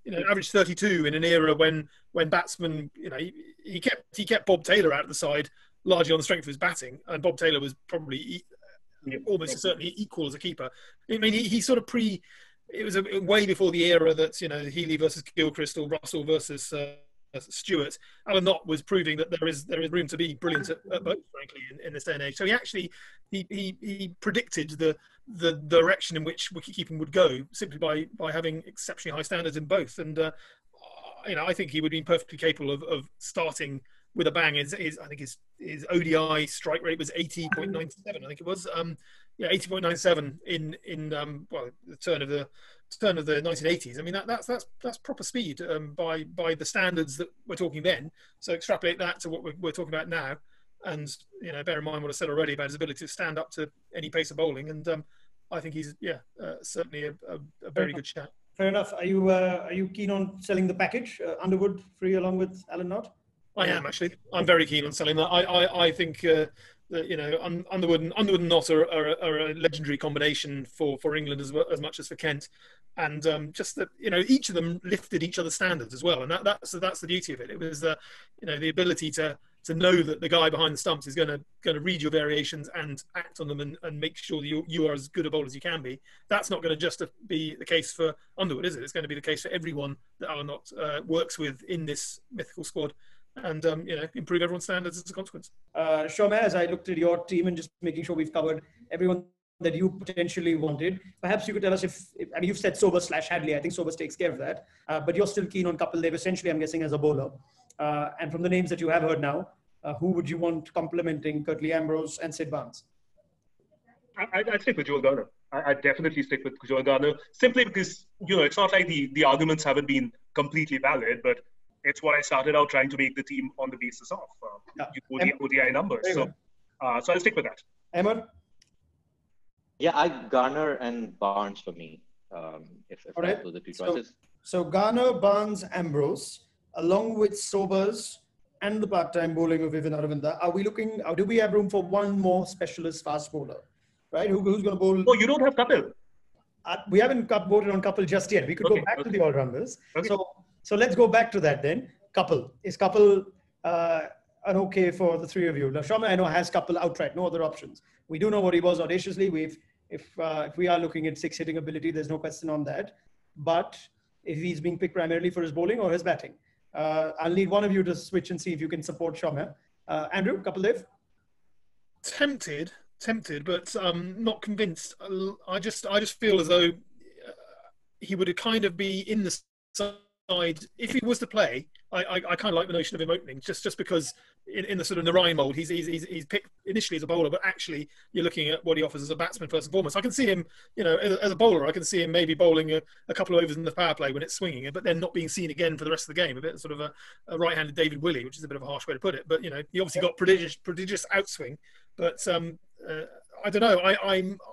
he averaged 32 in an era when batsmen, he kept Bob Taylor out of the side largely on the strength of his batting, and Bob Taylor was probably almost certainly equal as a keeper. I mean, he sort of it was way before the era that Healy versus Gilchrist or Russell versus Stewart. Alan Knott was proving that there is room to be brilliant at both, frankly, in this day and age. So he predicted the direction in which wicketkeeping would go simply by having exceptionally high standards in both. And I think he would be perfectly capable of starting with a bang. I think his ODI strike rate was 80.97. I think it was 80.97 in the turn of the 1980s. I mean that's proper speed by the standards that we're talking then. So extrapolate that to what we're talking about now, and bear in mind what I said already about his ability to stand up to any pace of bowling. And I think he's certainly a very good shout. Fair enough. Are you keen on selling the package, Underwood free along with Alan Knott? I am actually. I'm very keen on selling that. I think that Underwood and Knott are a legendary combination for England as much as for Kent, and just that each of them lifted each other's standards as well, and that's the beauty of it. It was the ability to know that the guy behind the stumps is going to read your variations and act on them and make sure that you are as good a bowler as you can be. That's not going to just be the case for Underwood, is it? It's going to be the case for everyone that Alan Knott works with in this mythical squad. And improve everyone's standards as a consequence. Shamya, as I looked at your team and just making sure we've covered everyone that you potentially wanted, perhaps you could tell us if you've said Sobers / Hadley. I think Sobers takes care of that, but you're still keen on Kapil Dev, essentially, I'm guessing, as a bowler. And from the names that you have heard now, who would you want complementing Curtly Ambrose and Sid Barnes? I'd stick with Joel Garner. I'd definitely stick with Joel Garner, simply because it's not like the arguments haven't been completely valid, but it's what I started out trying to make the team on the basis of ODI numbers. So I'll stick with that. Ahmer? Yeah, Garner and Barnes for me. If those are the two choices. So Garner, Barnes, Ambrose, along with Sobers and the part-time bowling of Vivian Aravinda. Do we have room for one more specialist fast bowler? Right? Who's going to bowl? Oh, you don't have Kapil. We haven't voted on Kapil just yet. We could go back to the all-rounders. Okay. So let's go back to that then. Kapil. Is Kapil an okay for the three of you? Now, Shamya, I know, has Kapil outright, no other options. We do know what he was audaciously. If we are looking at six hitting ability, there's no question on that. But if he's being picked primarily for his bowling or his batting, I'll need one of you to switch and see if you can support Shamya. Andrew, Kapil Dev? Tempted, but not convinced. I just feel as though he would kind of be in the side if he was to play. I kind of like the notion of him opening, just because in the sort of Narayan mould, he's picked initially as a bowler, but actually you're looking at what he offers as a batsman first and foremost. I can see him, as a bowler, I can see him maybe bowling a couple of overs in the power play when it's swinging, but then not being seen again for the rest of the game. A bit sort of a right-handed David Willey, which is a bit of a harsh way to put it. But he obviously got prodigious outswing. But I don't know.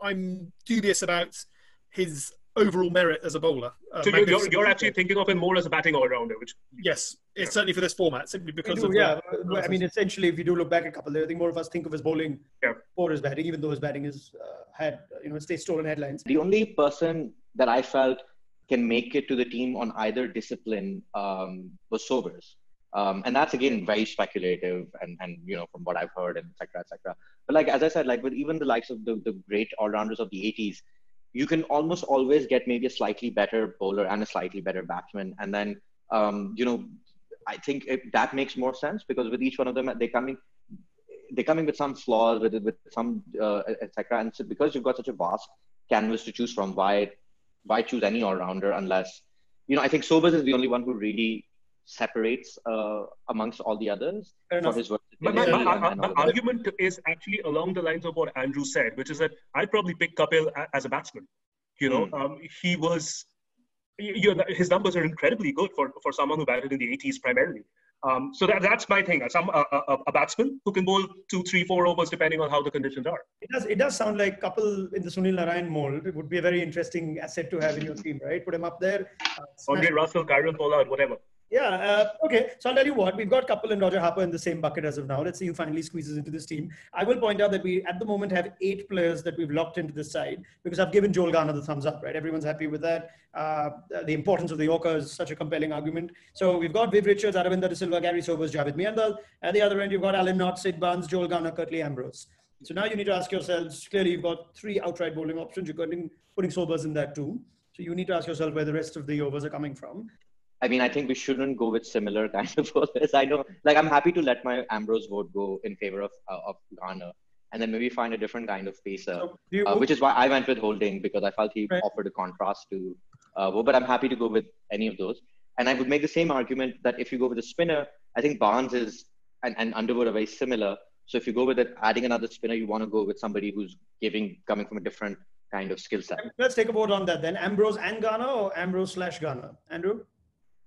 I'm dubious about his overall merit as a bowler. So you're actually thinking of him more as a batting all-rounder, which... Yes, it's certainly for this format, simply because I mean, essentially, if you do look back a couple, I think more of us think of his bowling for his batting, even though his batting is stays stolen headlines. The only person that I felt can make it to the team on either discipline was Sobers. And that's, again, very speculative and from what I've heard, and et cetera. But like, as I said, like with even the likes of the great all-rounders of the 80s, you can almost always get maybe a slightly better bowler and a slightly better batsman. And then, I think that makes more sense, because with each one of them, they're coming with some flaws, with some, et cetera. And so because you've got such a vast canvas to choose from, why choose any all-rounder unless, I think Sobers is the only one who really separates amongst all the others for his My versatility and all of that. argument is actually along the lines of what Andrew said, which is that I'd probably pick Kapil as a batsman. He was, his numbers are incredibly good for someone who batted in the 80s primarily. So that's my thing. A batsman who can bowl 2, 3, 4 overs depending on how the conditions are. It does sound like Kapil in the Sunil Narayan mold. It would be a very interesting asset to have in your team, right? Put him up there. Andre Russell, Kyron Pollard, whatever. Yeah, okay. So I'll tell you what, we've got Kapil and Roger Harper in the same bucket as of now. Let's see who finally squeezes into this team. I will point out that we, at the moment, have 8 players that we've locked into this side because I've given Joel Garner the thumbs up, right? Everyone's happy with that. The importance of the Yorker is such a compelling argument. So we've got Viv Richards, Aravinda De Silva, Gary Sobers, Javed Miandal. At the other end, you've got Alan Knott, Sid Barnes, Joel Garner, Curtly Ambrose. So now you need to ask yourselves, clearly you've got 3 outright bowling options. You're putting Sobers in that too. So you need to ask yourself where the rest of the overs are coming from. I mean, I think we shouldn't go with similar kind of bowlers. I know, like, I'm happy to let my Ambrose vote go in favor of Garner, and then maybe find a different kind of pacer, which is why I went with Holding, because I felt he offered a contrast to but I'm happy to go with any of those. And I would make the same argument that if you go with a spinner, I think Barnes and Underwood are very similar. So if you go with it, adding another spinner, you want to go with somebody who's coming from a different kind of skill set. Let's take a vote on that then. Ambrose and Garner or Ambrose/Garner? Andrew?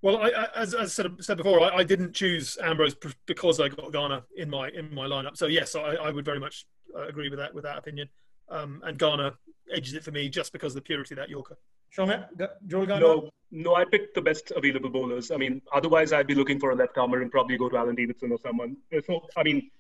Well, as I said before, I didn't choose Ambrose because I got Garner in my lineup. So yes, I would very much agree with that opinion. And Garner edges it for me just because of the purity of that Yorker. Shamya, Joel Garner? No, I picked the best available bowlers. I mean, otherwise I'd be looking for a left armer and probably go to Alan Davidson or someone. So, I mean,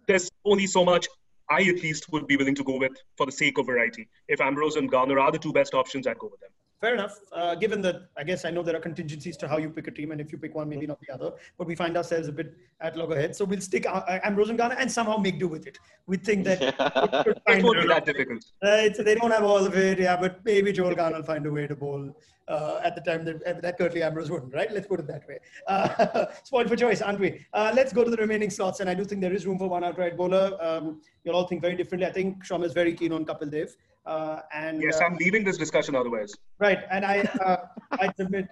there's only so much I at least would be willing to go with for the sake of variety. If Ambrose and Garner are the 2 best options, I'd go with them. Fair enough. Given that, I guess I know there are contingencies to how you pick a team, and if you pick one, maybe not the other. But we find ourselves a bit at loggerheads. So we'll stick Ambrose and Garner and somehow make do with it. We think that it won't be that difficult. They don't have all of it, yeah. But maybe Joel Garner will find a way to bowl at the time that Curtly Ambrose wouldn't, right? Let's put it that way. Spoiled for choice, aren't we? Let's go to the remaining slots, and I do think there is room for one outright bowler. You'll all think very differently. I think Shamya is very keen on Kapil Dev. Yes, I'm leaving this discussion otherwise. Right, and I'd submit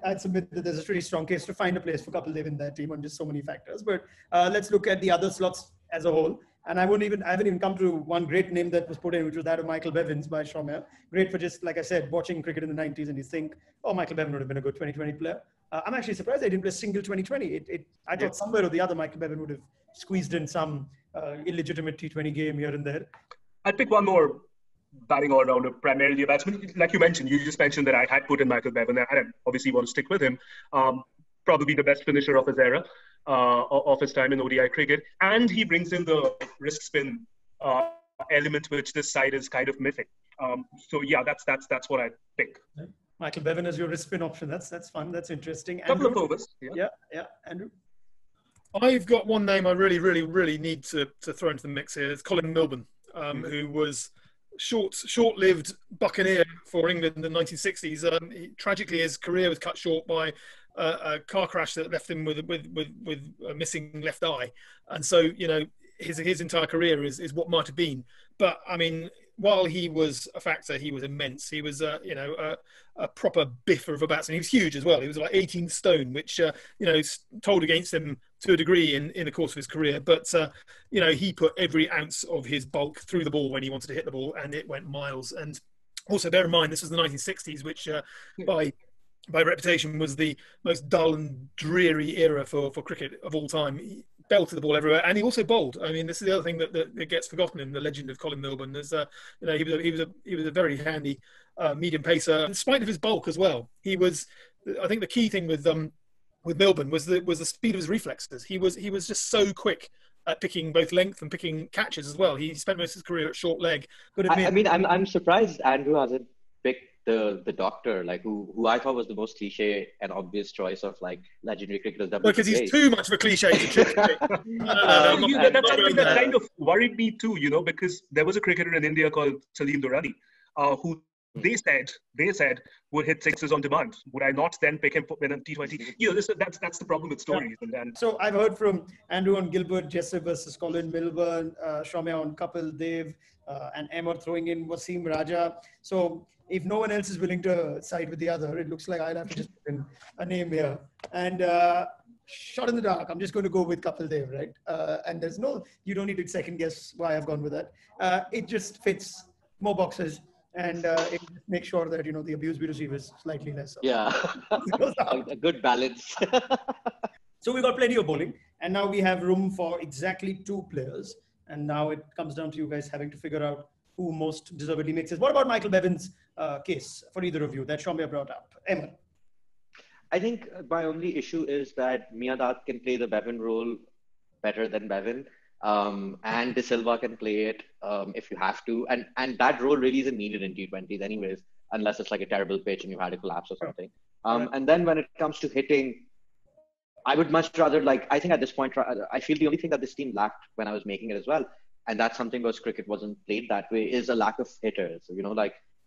that there's a pretty strong case to find a place for Kapil Dev in that team on just so many factors. But let's look at the other slots as a whole. And I haven't even come to one great name that was put in, which was that of Michael Bevins by Shamya. Great for just, like I said, watching cricket in the 90s, and you think, oh, Michael Bevin would have been a good 2020 player. I'm actually surprised they didn't play a single 2020. I thought somewhere or the other Michael Bevin would have squeezed in some illegitimate T20 game here and there. I'd pick one more batting all-rounder, primarily a batsman. Like you mentioned, you just mentioned that I had put in Michael Bevin, and I obviously want to stick with him. Probably the best finisher of his era, of his time in ODI cricket. And he brings in the wrist spin element, which this side is kind of missing. So yeah, that's what I pick. Michael Bevin as your wrist spin option. That's fun. That's interesting. Couple of overs. Yeah. Andrew? I've got one name I really need to throw into the mix here. It's Colin Melvin, who was short-lived buccaneer for England in the 1960s. Tragically, his career was cut short by a car crash that left him with a missing left eye, and so his entire career is what might have been. But I mean, while he was a factor, he was immense. He was a proper biffer of a batsman. He was huge as well. He was like 18 stone, which told against him to a degree in the course of his career. But he put every ounce of his bulk through the ball when he wanted to hit the ball, and it went miles. And also bear in mind, this was the 1960s, which by reputation was the most dull and dreary era for cricket of all time. He belted the ball everywhere, and he also bowled. I mean, this is the other thing that gets forgotten in the legend of Colin Melvin. There's he was a very handy medium pacer, in spite of his bulk as well. He was, I think, the key thing with Melvin was the speed of his reflexes. He was just so quick at picking both length and picking catches as well. He spent most of his career at short leg. I'm surprised Andrew hasn't picked the doctor, like who I thought was the most cliche and obvious choice of like legendary cricketers. Because he's too much of a cliche to choose. That kind of worried me too, because there was a cricketer in India called Salim Durrani, who they said would hit sixes on demand. Would I not then pick him in a T20? That's the problem with stories. Yeah. So I've heard from Andrew on Gilbert, Jesse versus Colin Melvin, Shamya on Kapil Dev, and Ahmer throwing in Wasim Raja. So if no one else is willing to side with the other, it looks like I'll have to just put in a name here. And shot in the dark, I'm just going to go with Kapil Dev, right? And you don't need to second guess why I've gone with that. It just fits more boxes, and it makes sure that, the abuse we receive is slightly lesser. Yeah, a good balance. So we got plenty of bowling, and now we have room for exactly 2 players. And now it comes down to you guys having to figure out who most deservedly makes it. What about Michael Bevan's case for either of you that Shamya brought up? Ahmer. I think my only issue is that Miadat can play the Bevan role better than Bevan, and De Silva can play it if you have to. And that role really isn't needed in T20s anyways, unless it's like a terrible pitch and you had a collapse or something. And then when it comes to hitting, I would much rather, I think at this point, I feel the only thing that this team lacked when I was making it as well, and that's something because cricket wasn't played that way, is a lack of hitters.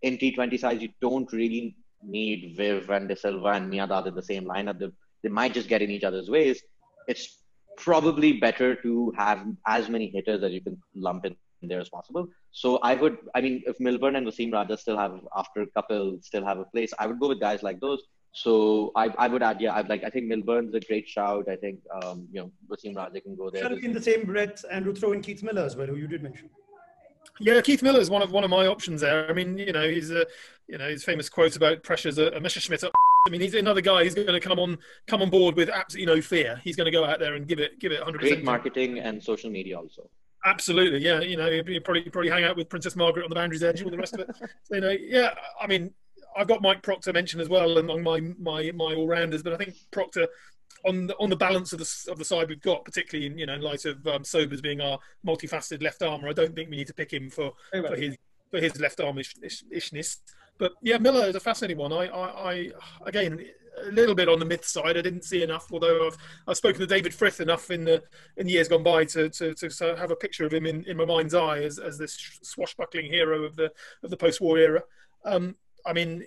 In T20 sides, you don't really need Viv and De Silva and Miadat in the same lineup. They might just get in each other's ways. It's probably better to have as many hitters as you can lump in there as possible. So if Milburn and Wasim Raja still have, after Kapil, still have a place, I would go with guys like those. So I would add, I think Milburn's a great shout. I think, Wasim Raja can go there. In the same breath, Andrew, throw in Keith Miller as well, who you did mention. Yeah, Keith Miller is one of my options there. I mean, he's his famous quote about pressure's a Messerschmitt up. I mean, he's another guy who's going to come on board with absolutely no fear. He's going to go out there and give it 100%. Great marketing and social media also. Absolutely, yeah. You probably hang out with Princess Margaret on the Boundaries Edge and all the rest of it. So, yeah. I mean, I've got Mike Proctor mentioned as well among my all rounders, but I think Proctor, on the balance of the side we've got, particularly in light of Sobers being our multifaceted left armour, I don't think we need to pick him for his left arm-ishness. But yeah, Miller is a fascinating one. I again, a little bit on the myth side. I didn't see enough, although I've spoken to David Frith enough in the years gone by to have a picture of him in my mind's eye as this swashbuckling hero of the post-war era. I mean,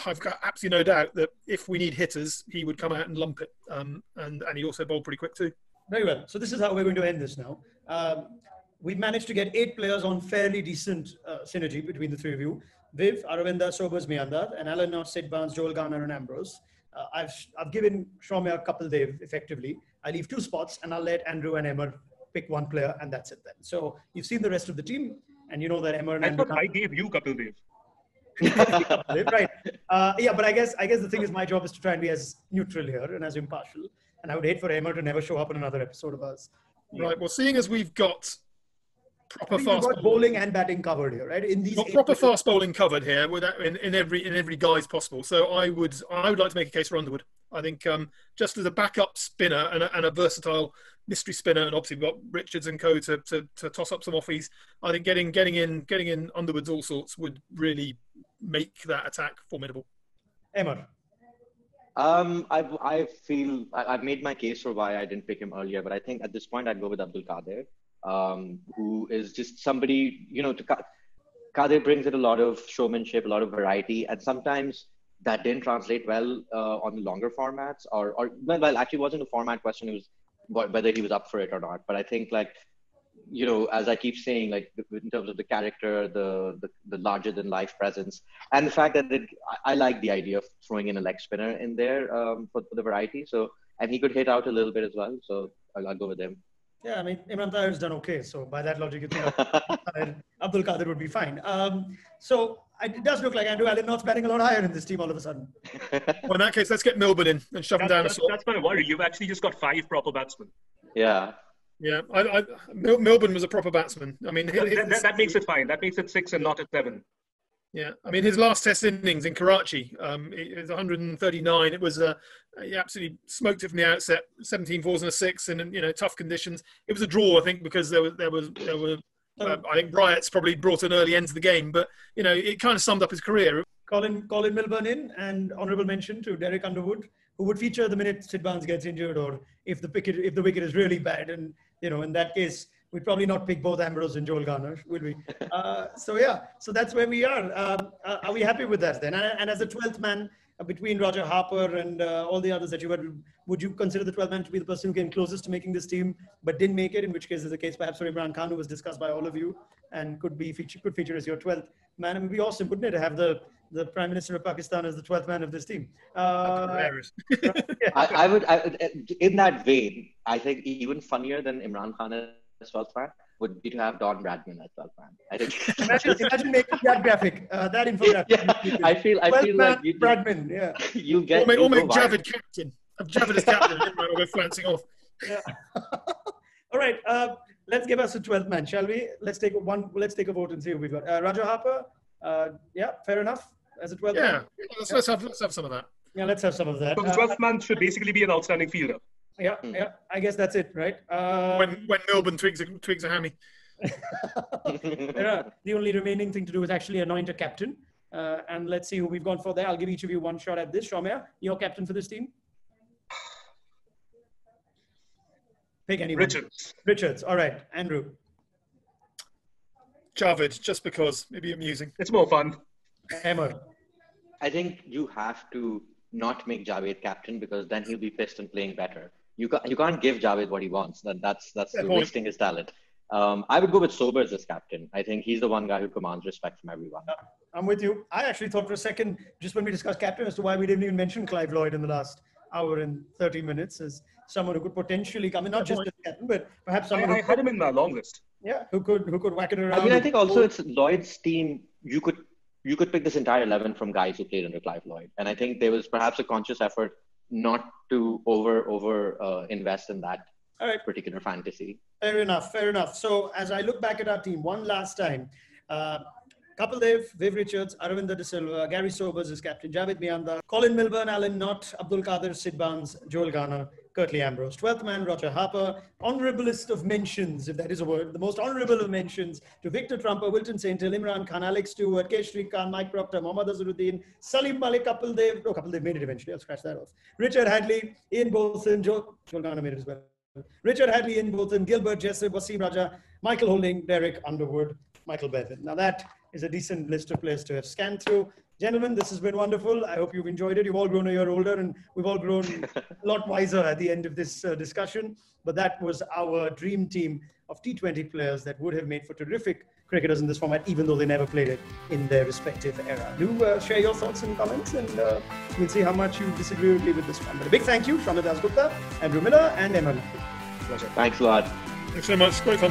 I've got absolutely no doubt that if we need hitters, he would come out and lump it. And he also bowled pretty quick too. Very well. So this is how we're going to end this now. We've managed to get 8 players on fairly decent synergy between the 3 of you. Viv, Aravinda, Sobers, Miadat, and Alan, Knott, Sid Barnes, Joel Garner, and Ambrose. I've given Shamya Kapil Dev effectively. I leave 2 spots, and I'll let Andrew and Ahmer pick 1 player, and that's it then. So you've seen the rest of the team, and you know that Ahmer and Andrew. I gave you Kapil Dev. Right. Yeah, but I guess the thing is, my job is to try and be as neutral here and as impartial. And I would hate for Ahmer to never show up in another episode of us. Right. Well, seeing as we've got proper fast bowling and batting covered here, right? In these proper fast bowling covered here, in every guise possible. So I would like to make a case for Underwood. I think just as a backup spinner and a versatile mystery spinner, and obviously we've got Richards and co to toss up some offies. I think getting in Underwood's all sorts would really make that attack formidable. Ahmer. I feel I've made my case for why I didn't pick him earlier, but I think at this point I'd go with Abdul Qadir, who is just somebody, Qadir brings in a lot of showmanship, a lot of variety, and sometimes that didn't translate well on the longer formats, or actually it wasn't a format question, it was whether he was up for it or not. But I think as I keep saying, in terms of the character, the larger than life presence, and the fact that I like the idea of throwing in a leg spinner in there for the variety. So, and he could hit out a little bit as well. So I'll go with him. Yeah, I mean, Imran Tahir's done okay. So by that logic, you think Abdul Qadir would be fine. So it does look like Andrew Allen Knott's batting a lot higher in this team all of a sudden. Well, in that case, let's get Milburn in and shove him down. That's my worry. You've actually just got 5 proper batsmen. Yeah. Yeah, Milburn was a proper batsman. I mean, that makes it fine. That makes it 6 and not at 7. Yeah, I mean, his last Test innings in Karachi, it was 139. It was he absolutely smoked it from the outset. 17 fours and a 6, and tough conditions. It was a draw, I think, because there were. I think Bryant's probably brought an early end to the game, but it kind of summed up his career. Colin Melvin in, and honourable mention to Derek Underwood, who would feature the minute Sid Barnes gets injured, or if the wicket is really bad, and in that case, we'd probably not pick both Ambrose and Joel Garner, will we? So that's where we are. Are we happy with that then? And as the 12th man, between Roger Harper and all the others that you had, would you consider the 12th man to be the person who came closest to making this team but didn't make it? In which case, is the case perhaps for Imran Khan, who was discussed by all of you and could feature as your 12th man. It would be awesome, wouldn't it, to have the Prime Minister of Pakistan as the 12th man of this team? I would, in that vein, I think even funnier than Imran Khan as 12th man would be to have Don Bradman as 12th man. I think. imagine making that graphic, that infographic. Yeah, I feel like you Bradman, yeah. You get. Or make Javed captain. Have Javed as captain, and Imran will go flancing off. Yeah. All right. Let's give us a 12th man, shall we? Let's take a vote and see who we've got. Roger Harper. Yeah, fair enough. As a 12th man. Let's have some of that. Yeah, let's have some of that. So the 12th man should basically be an outstanding fielder. Yeah. I guess that's it, right? When Melbourne twigs a hammy. The only remaining thing to do is actually anoint a captain. And let's see who we've gone for there. I'll give each of you one shot at this. Shamya, your captain for this team? Pick anyone. Richards. All right. Andrew. Javed, just because. Maybe amusing. It's more fun. Ahmer. I think you have to not make Javed captain because then he'll be pissed and playing better. You can't give Javed what he wants. That's wasting his talent. I would go with Sobers as captain. I think he's the one guy who commands respect from everyone. I'm with you. I actually thought for a second, just when we discussed captain, as to why we didn't even mention Clive Lloyd in the last hour and 30 minutes as someone who could potentially come in, not just as captain, but perhaps someone I had him in my long list. Yeah, who could whack it around. I mean, I think also it's Lloyd's team. You could pick this entire 11 from guys who played under Clive Lloyd, and I think there was perhaps a conscious effort not to over invest in that particular fantasy. Fair enough. So as I look back at our team one last time, Kapil Dev, Viv Richards, Aravinda De Silva, Gary Sobers is captain, Javed Mianda, Colin Melvin, Alan Knott, Abdul Qadir, Sid Barnes, Joel Garner, Curtly Ambrose. 12th man, Roger Harper. Honorablest of mentions, if that is a word, the most honorable of mentions to Victor Trumper, Wilton St. Hill, Imran Khan, Alex Stewart, Keshri Khan, Mike Proctor, Mohammad Azharuddin, Salim Malik, Kapil Dev. Oh, Kapil Dev made it eventually. I'll scratch that off. Richard Hadley, Ian Bolton, Joel Garner made it as well. Richard Hadley, Ian Bolton, Gilbert Jessup, Wasim Raja, Michael Holding, Derek Underwood, Michael Bevan. Now that is a decent list of players to have scanned through. Gentlemen, this has been wonderful. I hope you've enjoyed it. You've all grown a year older and we've all grown a lot wiser at the end of this discussion. But that was our dream team of T20 players that would have made for terrific cricketers in this format, even though they never played it in their respective era. Do share your thoughts and comments and we'll see how much you disagree with me with this one. But a big thank you, Shamya Dasgupta, Andrew Miller and Ahmer Naqvi. Pleasure. Thanks a lot. Thanks so much. Great fun.